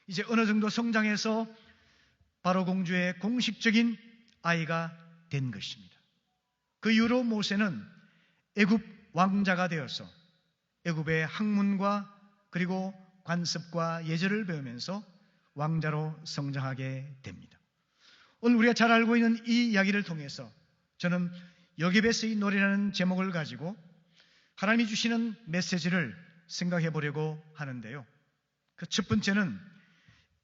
이제 어느 정도 성장해서 바로 공주의 공식적인 아이가 된 것입니다. 그 이후로 모세는 애굽 왕자가 되어서 애굽의 학문과 그리고 관습과 예절을 배우면서 왕자로 성장하게 됩니다. 오늘 우리가 잘 알고 있는 이 이야기를 통해서 저는 요게벳의 노래라는 제목을 가지고 하나님이 주시는 메시지를 생각해 보려고 하는데요. 그 첫 번째는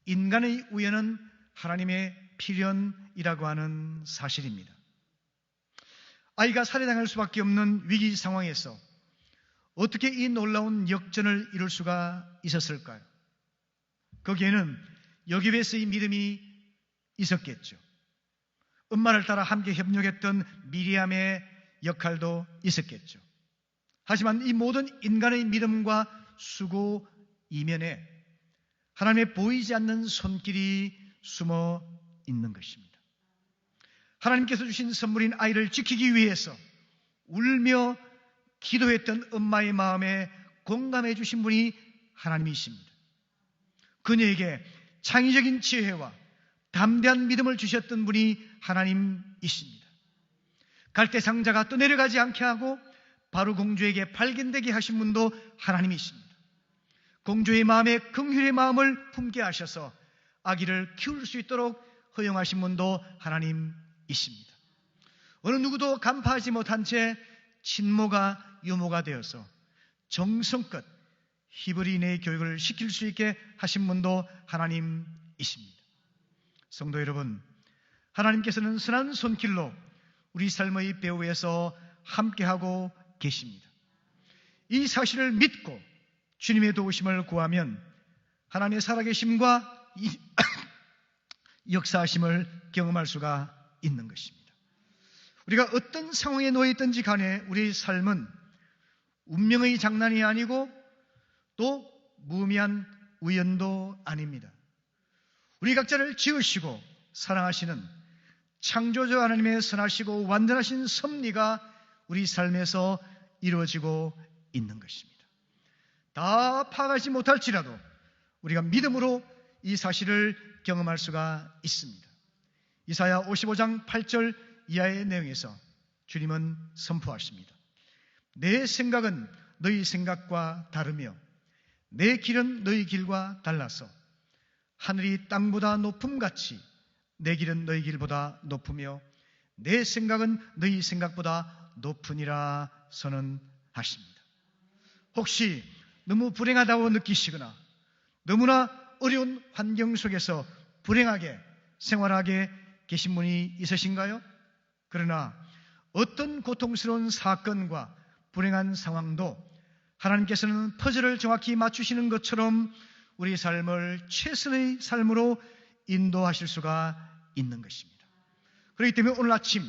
인간의 우연은 하나님의 필연이라고 하는 사실입니다. 아이가 살해당할 수밖에 없는 위기 상황에서 어떻게 이 놀라운 역전을 이룰 수가 있었을까요? 거기에는 요게벳의 믿음이 있었겠죠. 엄마를 따라 함께 협력했던 미리암의 역할도 있었겠죠. 하지만 이 모든 인간의 믿음과 수고 이면에 하나님의 보이지 않는 손길이 숨어 있는 것입니다. 하나님께서 주신 선물인 아이를 지키기 위해서 울며 기도했던 엄마의 마음에 공감해 주신 분이 하나님이십니다. 그녀에게 창의적인 지혜와 담대한 믿음을 주셨던 분이 하나님이십니다. 갈대상자가 또 내려가지 않게 하고 바로 공주에게 발견되게 하신 분도 하나님이십니다. 공주의 마음에 긍휼의 마음을 품게 하셔서 아기를 키울 수 있도록 허용하신 분도 하나님이십니다. 어느 누구도 간파하지 못한 채 친모가 유모가 되어서 정성껏 히브리인의 교육을 시킬 수 있게 하신 분도 하나님이십니다. 성도 여러분, 하나님께서는 선한 손길로 우리 삶의 배후에서 함께하고 계십니다. 이 사실을 믿고 주님의 도우심을 구하면 하나님의 살아계심과 역사하심을 경험할 수가 있는 것입니다. 우리가 어떤 상황에 놓여 있든지 간에 우리의 삶은 운명의 장난이 아니고 또 무의미한 우연도 아닙니다. 우리 각자를 지으시고 사랑하시는 창조주 하나님의 선하시고 완전하신 섭리가 우리 삶에서 이루어지고 있는 것입니다. 다 파악하지 못할지라도 우리가 믿음으로 이 사실을 경험할 수가 있습니다. 이사야 55장 8절 이하의 내용에서 주님은 선포하십니다. 내 생각은 너희 생각과 다르며 내 길은 너희 길과 달라서 하늘이 땅보다 높음같이 내 길은 너희 길보다 높으며 내 생각은 너희 생각보다 높으니라 선언하십니다. 혹시 너무 불행하다고 느끼시거나 너무나 어려운 환경 속에서 불행하게 생활하게 계신 분이 있으신가요? 그러나 어떤 고통스러운 사건과 불행한 상황도 하나님께서는 퍼즐을 정확히 맞추시는 것처럼 우리 삶을 최선의 삶으로 인도하실 수가 있는 것입니다. 그렇기 때문에 오늘 아침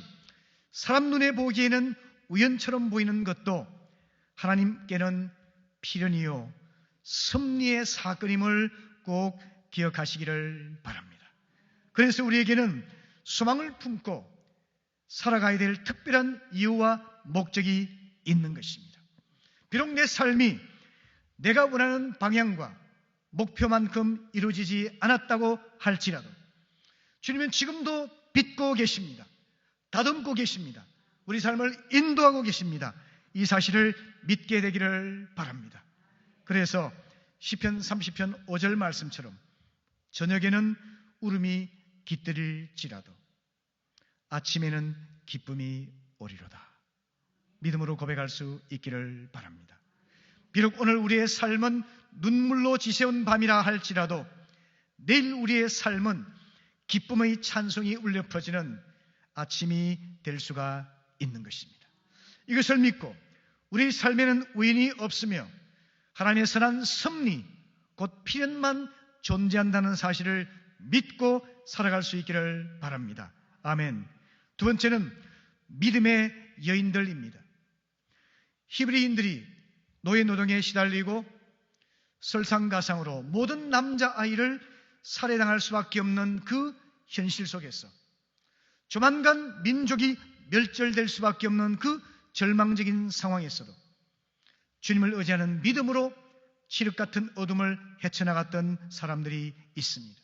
사람 눈에 보기에는 우연처럼 보이는 것도 하나님께는 필연이요 섭리의 사건임을 꼭 기억하시기를 바랍니다. 그래서 우리에게는 소망을 품고 살아가야 될 특별한 이유와 목적이 있는 것입니다. 비록 내 삶이 내가 원하는 방향과 목표만큼 이루어지지 않았다고 할지라도 주님은 지금도 빚고 계십니다. 다듬고 계십니다. 우리 삶을 인도하고 계십니다. 이 사실을 믿게 되기를 바랍니다. 그래서 시편 30편 5절 말씀처럼 저녁에는 울음이 깃들일지라도 아침에는 기쁨이 오리로다. 믿음으로 고백할 수 있기를 바랍니다. 비록 오늘 우리의 삶은 눈물로 지새운 밤이라 할지라도 내일 우리의 삶은 기쁨의 찬송이 울려 퍼지는 아침이 될 수가 있는 것입니다. 이것을 믿고 우리 삶에는 우연이 없으며 하나님의 선한 섭리, 곧 필연만 존재한다는 사실을 믿고 살아갈 수 있기를 바랍니다. 아멘. 두 번째는 믿음의 여인들입니다. 히브리인들이 노예 노동에 시달리고 설상가상으로 모든 남자아이를 살해당할 수밖에 없는 그 현실 속에서 조만간 민족이 멸절될 수밖에 없는 그 절망적인 상황에서도 주님을 의지하는 믿음으로 칠흑 같은 어둠을 헤쳐나갔던 사람들이 있습니다.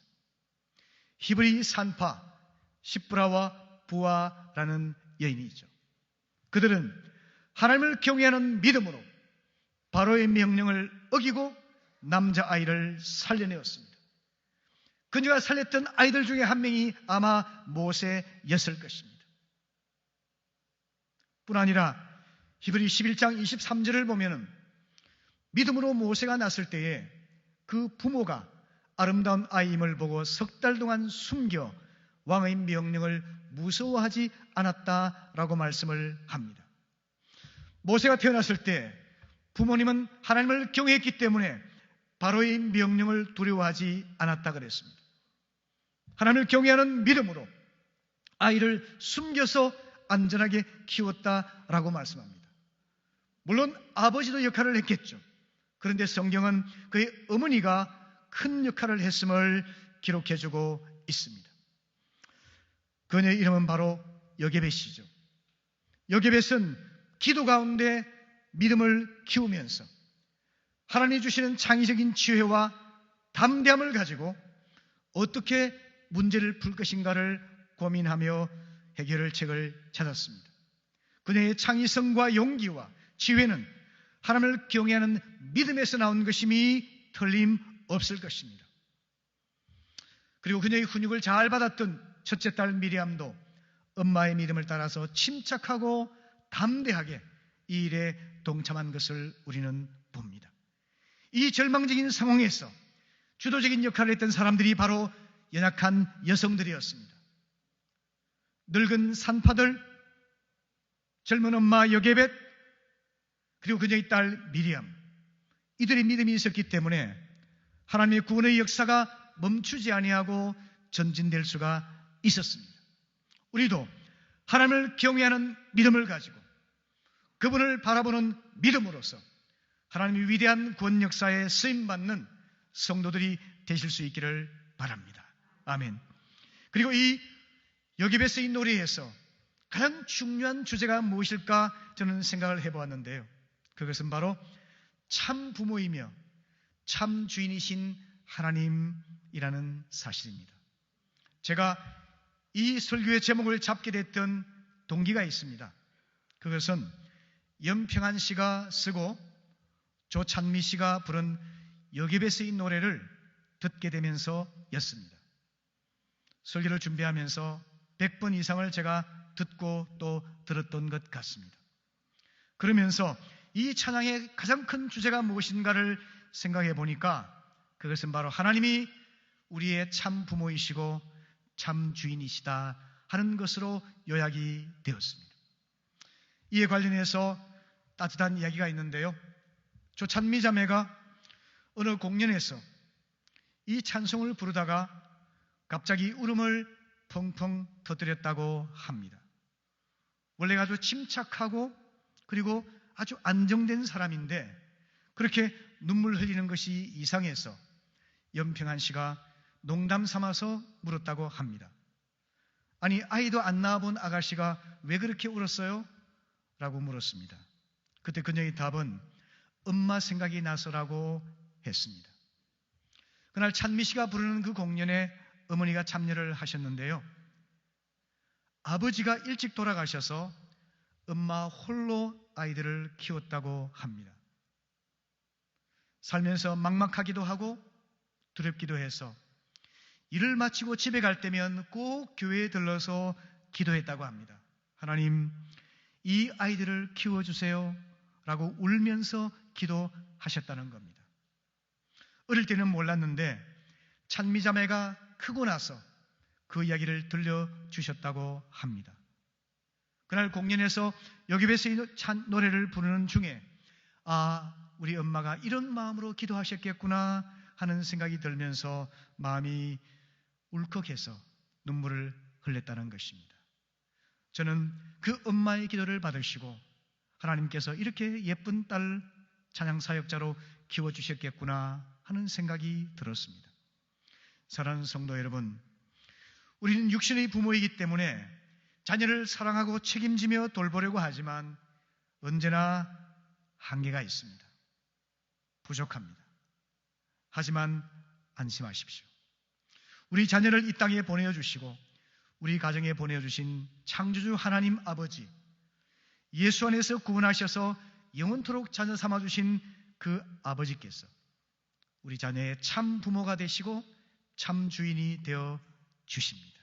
히브리 산파 시브라와 부아라는 여인이죠. 그들은 하나님을 경외하는 믿음으로 바로의 명령을 어기고 남자아이를 살려내었습니다. 그녀가 살렸던 아이들 중에 한 명이 아마 모세였을 것입니다. 뿐 아니라 히브리 11장 23절을 보면은 믿음으로 모세가 났을 때에 그 부모가 아름다운 아이임을 보고 석 달 동안 숨겨 왕의 명령을 무서워하지 않았다라고 말씀을 합니다. 모세가 태어났을 때 부모님은 하나님을 경외했기 때문에 바로의 명령을 두려워하지 않았다 그랬습니다. 하나님을 경외하는 믿음으로 아이를 숨겨서 안전하게 키웠다라고 말씀합니다. 물론 아버지도 역할을 했겠죠. 그런데 성경은 그의 어머니가 큰 역할을 했음을 기록해주고 있습니다. 그녀의 이름은 바로 여게벳이죠. 여게벳은 기도 가운데 믿음을 키우면서 하나님이 주시는 창의적인 지혜와 담대함을 가지고 어떻게 문제를 풀 것인가를 고민하며 해결책을 찾았습니다. 그녀의 창의성과 용기와 지혜는 하나님을 경외하는 믿음에서 나온 것임이 틀림없을 것입니다. 그리고 그녀의 훈육을 잘 받았던 첫째 딸 미리암도 엄마의 믿음을 따라서 침착하고 담대하게 이 일에 동참한 것을 우리는 봅니다. 이 절망적인 상황에서 주도적인 역할을 했던 사람들이 바로 연약한 여성들이었습니다. 늙은 산파들, 젊은 엄마 여게벳, 그리고 그녀의 딸 미리암, 이들의 믿음이 있었기 때문에 하나님의 구원의 역사가 멈추지 아니하고 전진될 수가 있었습니다. 우리도 하나님을 경외하는 믿음을 가지고 그분을 바라보는 믿음으로써 하나님의 위대한 구원 역사에 쓰임받는 성도들이 되실 수 있기를 바랍니다. 아멘. 그리고 이 여기베스의 노래에서 가장 중요한 주제가 무엇일까 저는 생각을 해보았는데요. 그것은 바로 참 부모이며 참 주인이신 하나님이라는 사실입니다. 제가 이 설교의 제목을 잡게 됐던 동기가 있습니다. 그것은 염평한 씨가 쓰고 조찬미 씨가 부른 여기베스의 노래를 듣게 되면서였습니다. 설교를 준비하면서 100번 이상을 제가 듣고 또 들었던 것 같습니다. 그러면서 이 찬양의 가장 큰 주제가 무엇인가를 생각해 보니까 그것은 바로 하나님이 우리의 참 부모이시고 참 주인이시다 하는 것으로 요약이 되었습니다. 이에 관련해서 따뜻한 이야기가 있는데요. 조찬미 자매가 어느 공연에서 이 찬송을 부르다가 갑자기 울음을 펑펑 터뜨렸다고 합니다. 원래 아주 침착하고 그리고 아주 안정된 사람인데 그렇게 눈물 흘리는 것이 이상해서 염평한 씨가 농담 삼아서 물었다고 합니다. 아니, 아이도 안 낳아본 아가씨가 왜 그렇게 울었어요? 라고 물었습니다. 그때 그녀의 답은 엄마 생각이 나서라고 했습니다. 그날 찬미 씨가 부르는 그 공연에 어머니가 참여를 하셨는데요. 아버지가 일찍 돌아가셔서 엄마 홀로 아이들을 키웠다고 합니다. 살면서 막막하기도 하고 두렵기도 해서 일을 마치고 집에 갈 때면 꼭 교회에 들러서 기도했다고 합니다. 하나님, 이 아이들을 키워주세요 라고 울면서 기도하셨다는 겁니다. 어릴 때는 몰랐는데 찬미 자매가 크고 나서 그 이야기를 들려주셨다고 합니다. 그날 공연에서 여기베스의 노래를 부르는 중에 우리 엄마가 이런 마음으로 기도하셨겠구나 하는 생각이 들면서 마음이 울컥해서 눈물을 흘렸다는 것입니다. 저는 그 엄마의 기도를 받으시고 하나님께서 이렇게 예쁜 딸 찬양 사역자로 키워주셨겠구나 하는 생각이 들었습니다. 사랑하는 성도 여러분, 우리는 육신의 부모이기 때문에 자녀를 사랑하고 책임지며 돌보려고 하지만 언제나 한계가 있습니다. 부족합니다. 하지만 안심하십시오. 우리 자녀를 이 땅에 보내주시고 우리 가정에 보내주신 창조주 하나님 아버지, 예수 안에서 구원하셔서 영원토록 자녀 삼아주신 그 아버지께서 우리 자녀의 참 부모가 되시고 참 주인이 되어 주십니다.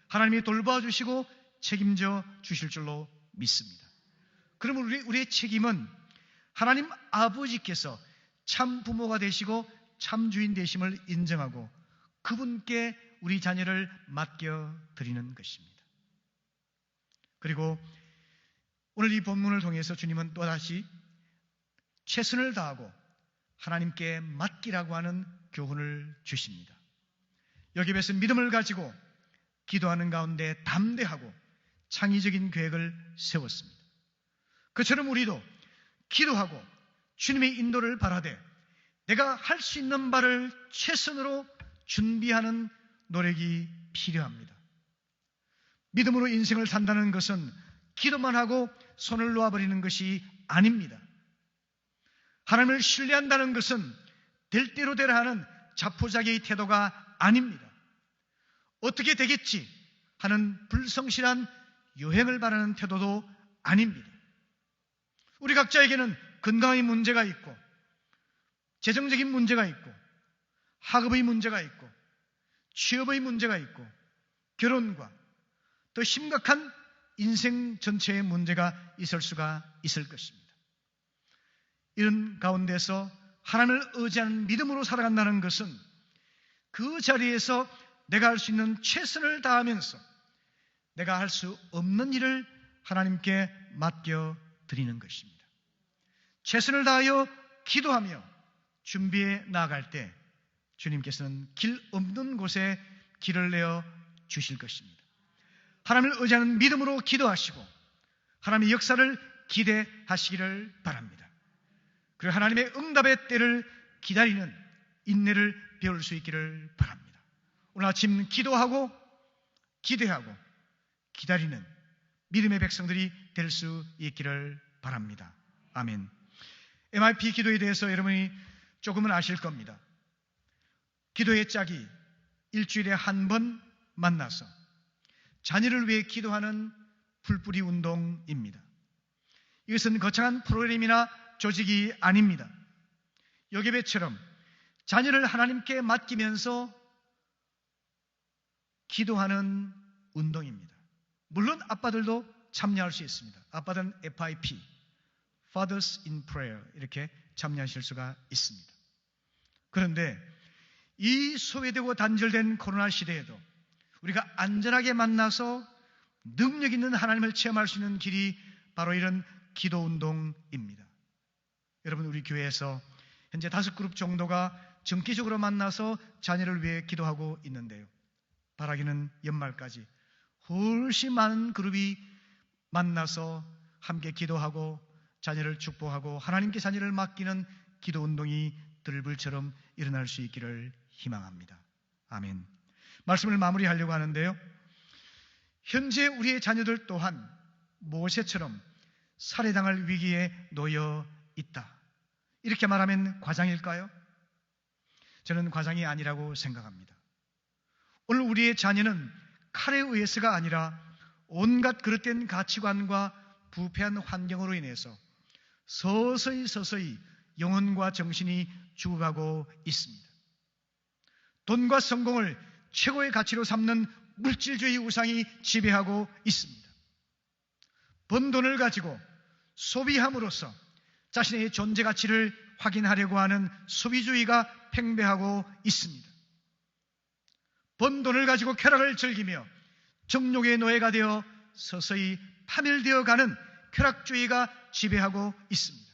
하나님이 돌봐주시고 책임져 주실 줄로 믿습니다. 그러면 우리의 책임은 하나님 아버지께서 참 부모가 되시고 참 주인 되심을 인정하고 그분께 우리 자녀를 맡겨드리는 것입니다. 그리고 오늘 이 본문을 통해서 주님은 또다시 최선을 다하고 하나님께 맡기라고 하는 교훈을 주십니다. 여기에서 믿음을 가지고 기도하는 가운데 담대하고 창의적인 계획을 세웠습니다. 그처럼 우리도 기도하고 주님의 인도를 바라되 내가 할 수 있는 바를 최선으로 준비하는 노력이 필요합니다. 믿음으로 인생을 산다는 것은 기도만 하고 손을 놓아버리는 것이 아닙니다. 하나님을 신뢰한다는 것은 될 대로 되라 하는 자포자기의 태도가 아닙니다. 어떻게 되겠지 하는 불성실한 요행을 바라는 태도도 아닙니다. 우리 각자에게는 건강의 문제가 있고 재정적인 문제가 있고 학업의 문제가 있고 취업의 문제가 있고 결혼과 또 심각한 인생 전체의 문제가 있을 수가 있을 것입니다. 이런 가운데서 하나님을 의지하는 믿음으로 살아간다는 것은 그 자리에서 내가 할 수 있는 최선을 다하면서 내가 할 수 없는 일을 하나님께 맡겨드리는 것입니다. 최선을 다하여 기도하며 준비해 나아갈 때 주님께서는 길 없는 곳에 길을 내어 주실 것입니다. 하나님을 의지하는 믿음으로 기도하시고 하나님의 역사를 기대하시기를 바랍니다. 그리고 하나님의 응답의 때를 기다리는 인내를 배울 수 있기를 바랍니다. 오늘 아침 기도하고 기대하고 기다리는 믿음의 백성들이 될 수 있기를 바랍니다. 아멘. MIP 기도에 대해서 여러분이 조금은 아실 겁니다. 기도의 짝이 일주일에 한 번 만나서 자녀를 위해 기도하는 풀뿌리 운동입니다. 이것은 거창한 프로그램이나 조직이 아닙니다. 여개배처럼 자녀를 하나님께 맡기면서 기도하는 운동입니다. 물론 아빠들도 참여할 수 있습니다. 아빠들은 FIP, Fathers in Prayer 이렇게 참여하실 수가 있습니다. 그런데 이 소외되고 단절된 코로나 시대에도 우리가 안전하게 만나서 능력 있는 하나님을 체험할 수 있는 길이 바로 이런 기도 운동입니다. 여러분, 우리 교회에서 현재 5그룹 정도가 정기적으로 만나서 자녀를 위해 기도하고 있는데요. 바라기는 연말까지 훨씬 많은 그룹이 만나서 함께 기도하고 자녀를 축복하고 하나님께 자녀를 맡기는 기도 운동이 들불처럼 일어날 수 있기를 희망합니다. 아멘. 말씀을 마무리하려고 하는데요. 현재 우리의 자녀들 또한 모세처럼 살해당할 위기에 놓여 있다. 이렇게 말하면 과장일까요? 저는 과장이 아니라고 생각합니다. 오늘 우리의 자녀는 칼에 의해서가 아니라 온갖 그릇된 가치관과 부패한 환경으로 인해서 서서히 영혼과 정신이 죽어가고 있습니다. 돈과 성공을 최고의 가치로 삼는 물질주의 우상이 지배하고 있습니다. 번 돈을 가지고 소비함으로써 자신의 존재 가치를 확인하려고 하는 소비주의가 팽배하고 있습니다. 번 돈을 가지고 쾌락을 즐기며 정욕의 노예가 되어 서서히 파멸되어 가는 쾌락주의가 지배하고 있습니다.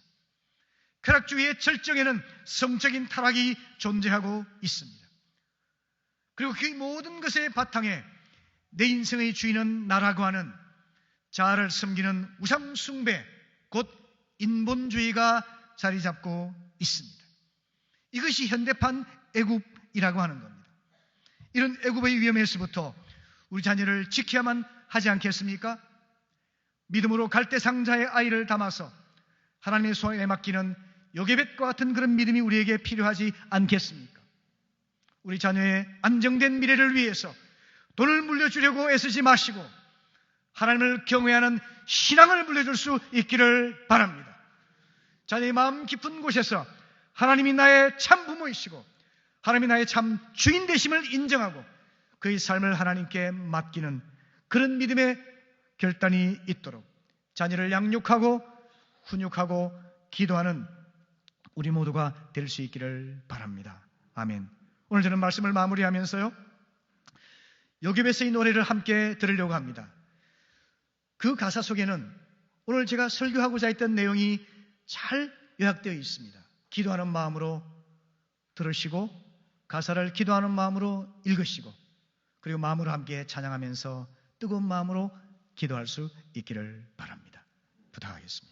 쾌락주의의 절정에는 성적인 타락이 존재하고 있습니다. 그리고 그 모든 것의 바탕에 내 인생의 주인은 나라고 하는 자아를 섬기는 우상 숭배, 곧 인본주의가 자리 잡고 있습니다. 이것이 현대판 애굽이라고 하는 겁니다. 이런 애굽의 위험에서부터 우리 자녀를 지켜야만 하지 않겠습니까? 믿음으로 갈대상자의 아이를 담아서 하나님의 손에 맡기는 요게벳과 같은 그런 믿음이 우리에게 필요하지 않겠습니까? 우리 자녀의 안정된 미래를 위해서 돈을 물려주려고 애쓰지 마시고 하나님을 경외하는 신앙을 물려줄 수 있기를 바랍니다. 자녀의 마음 깊은 곳에서 하나님이 나의 참 부모이시고 하나님이 나의 참 주인 되심을 인정하고 그의 삶을 하나님께 맡기는 그런 믿음의 결단이 있도록 자녀를 양육하고 훈육하고 기도하는 우리 모두가 될 수 있기를 바랍니다. 아멘. 오늘 저는 말씀을 마무리하면서요, 요게벳의 노래를 함께 들으려고 합니다. 그 가사 속에는 오늘 제가 설교하고자 했던 내용이 잘 요약되어 있습니다. 기도하는 마음으로 들으시고 가사를 기도하는 마음으로 읽으시고 그리고 마음으로 함께 찬양하면서 뜨거운 마음으로 기도할 수 있기를 바랍니다. 부탁하겠습니다.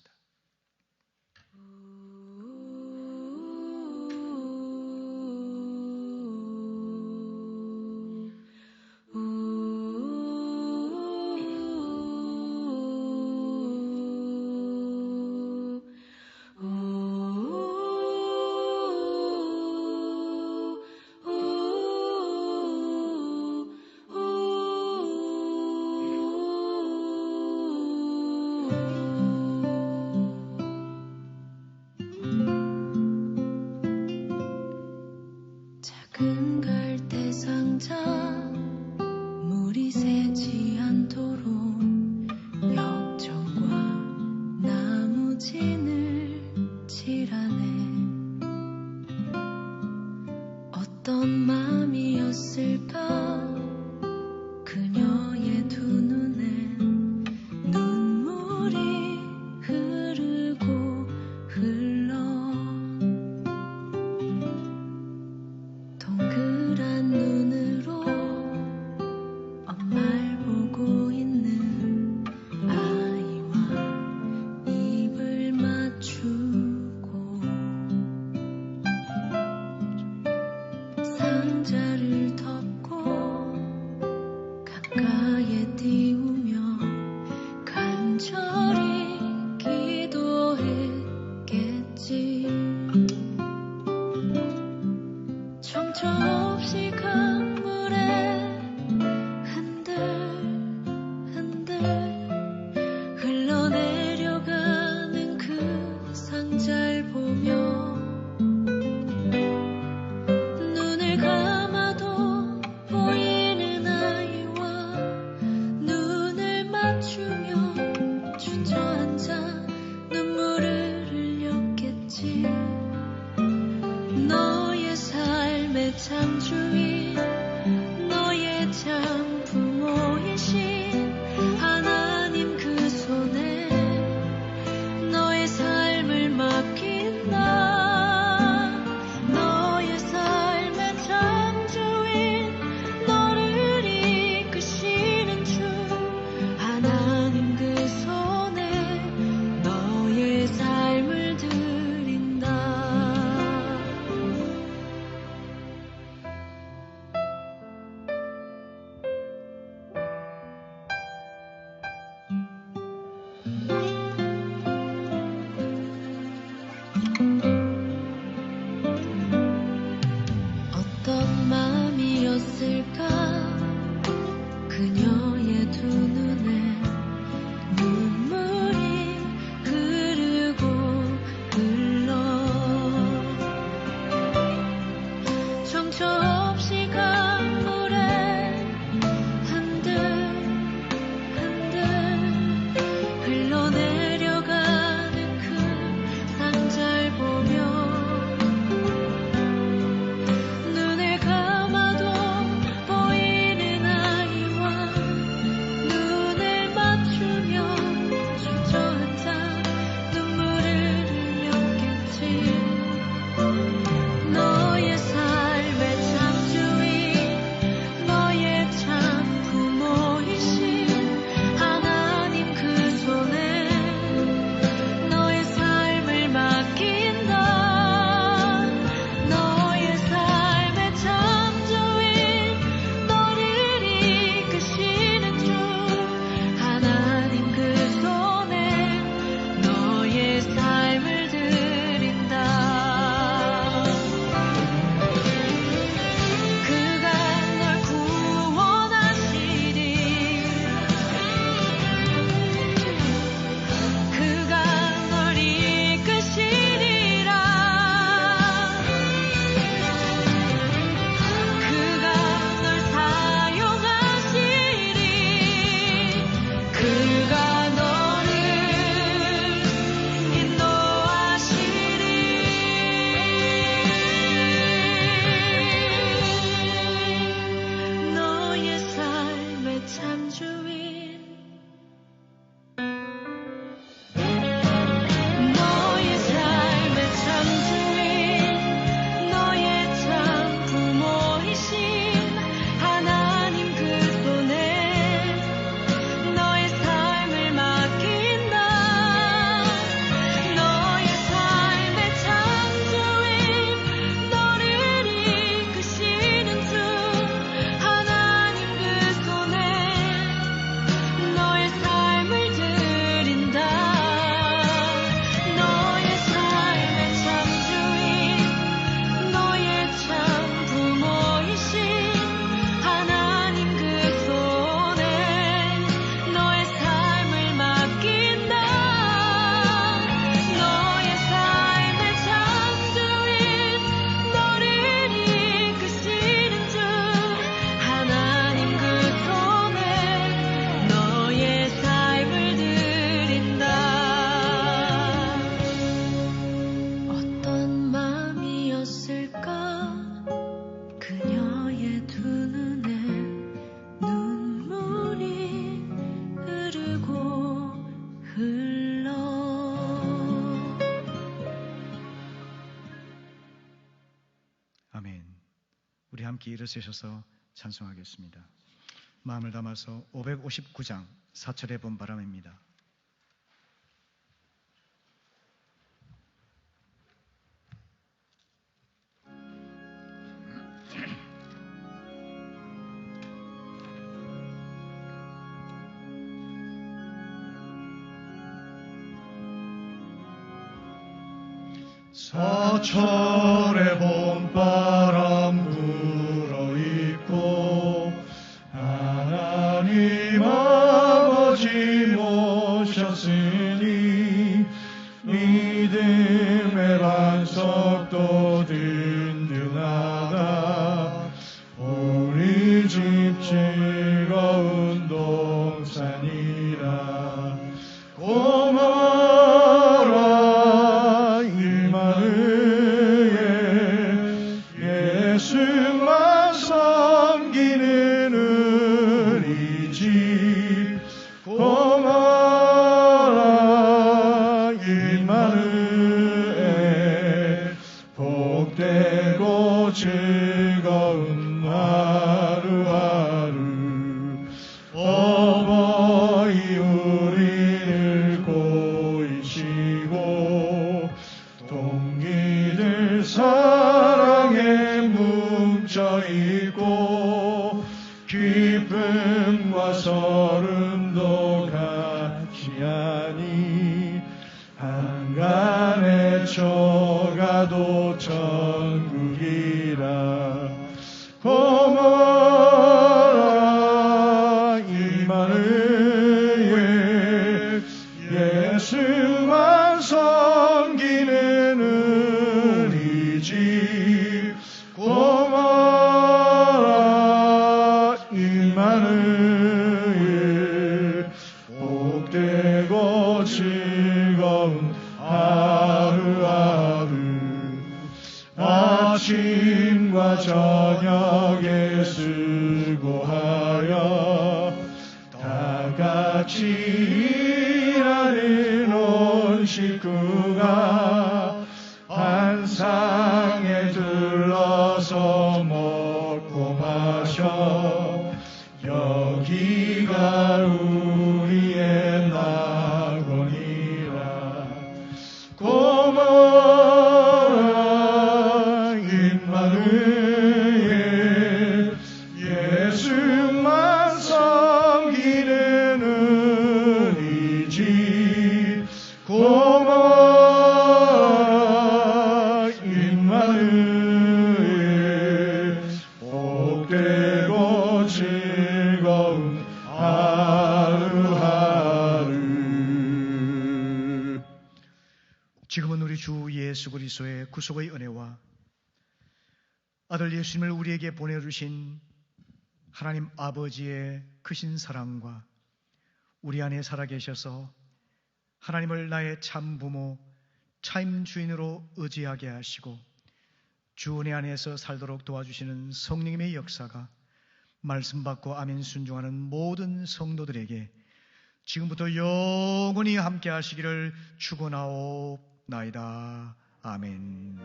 흘러내려가는 그 상자를 보며 눈을 감아도 보이는 아이와 눈을 맞추며 주저앉아 눈물을 흘렸겠지. 너의 삶의 참 주인, 너의 참 부모이신 하나님 그 손에 너의 삶을 맡긴다. 너의 삶의 참 주인, 너를 이끄시는 주 하나님 그 손에 너의 삶을 드린다. 어떤 마음이었을까 그녀의 두 눈에 눈물이 흐르고 흘러 정처 없이 강물에 한들 흘러내려가는 그 상자를 보며 눈을 감아도 보이는 아이와 눈을 맞추며 주저앉아 눈물을 흘렸겠지. 너의 삶의 참 주인, 너의 참 부모이신 하나님 그 손에 너의 삶을 맡긴다. 너의 삶의 참 주인, 너를 이끄시는 주 하나님 그 손에 너의 삶을 드린다. 그가 널 구원하시리. 그가 널 이끄시리라. 그가 널 사용하시리. 그가 너를 인도하시리. 너의 삶의 참 주인, 너의 삶의 참 주인, 너의 참 부모이신 하나님 그 손에 너의 삶을 맡긴다. 너의 삶의 참 주인, 너를 이끄시는 주 하나님 그 손에 너의 삶을 드린다. 너의 삶의 참 주인, 너의 참 부모이신 하나님 그 손에 너의 삶을 맡긴다. 너의 삶의 참 주인, 너를 이끄시는 주 하나님 그 손에 너의 삶을 드린다. 어떤 마음이었을까 그녀의 두 눈에 눈물이 흐르고 흘러. 아멘. 우리 함께 일어서셔서 찬송하겠습니다. 마음을 담아서 559장 사철의 봄 바람입니다. 사철의 봄바람 불어입고 하나님 아버지 아버지 모셨으니 믿음의 반석도 든든하다. 우리 집 즐거운 동산이라. 고마워라 임마누엘, 예수만 섬기는 우리 집. 고마워라 임마누엘, 복되고 즐거운 하루하루. 어버이 우리를 고이시고 동기들 사랑에 뭉쳐있고 기쁨과 서름도 같이 하니 한간에 초가도 천국이라. 고마워라 임마누엘, 예수만 섬기는 우리 집. 고마워라 임마누엘, 복되고 즐거운 하루하루. 아침과 저녁에 수고하여 다 같이 일하는 온 식구가 한 상에 둘러서 먹고 마셔. 여기가 우리의 낙원이라. 고마워라 임마누엘, 예수만 섬기는 우리 집. 고마워라 임마누엘, 복되고 즐거운 하루하루. 지금은 우리 주 예수 그리스도의 구속의 은혜와 아들 예수님을 우리에게 보내주신 하나님 아버지의 크신 사랑과 우리 안에 살아계셔서 하나님을 나의 참 부모, 참 주인으로 의지하게 하시고 주 은혜 안에서 살도록 도와주시는 성령님의 역사가 말씀 받고 아멘 순종하는 모든 성도들에게 지금부터 영원히 함께 하시기를 축원하옵나이다. 아멘.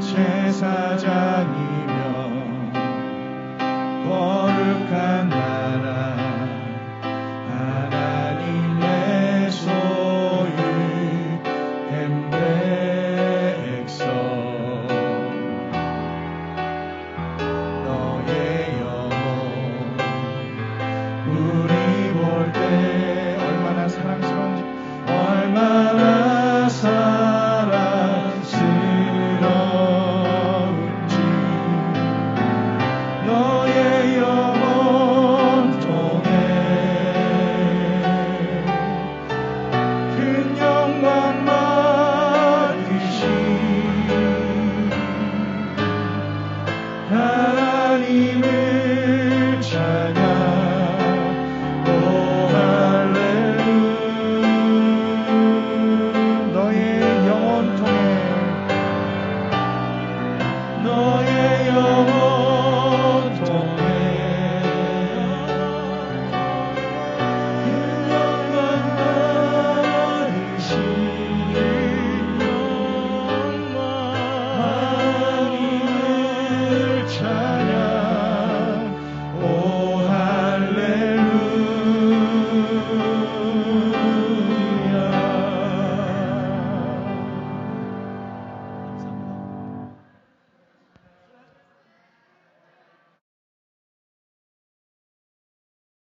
제사장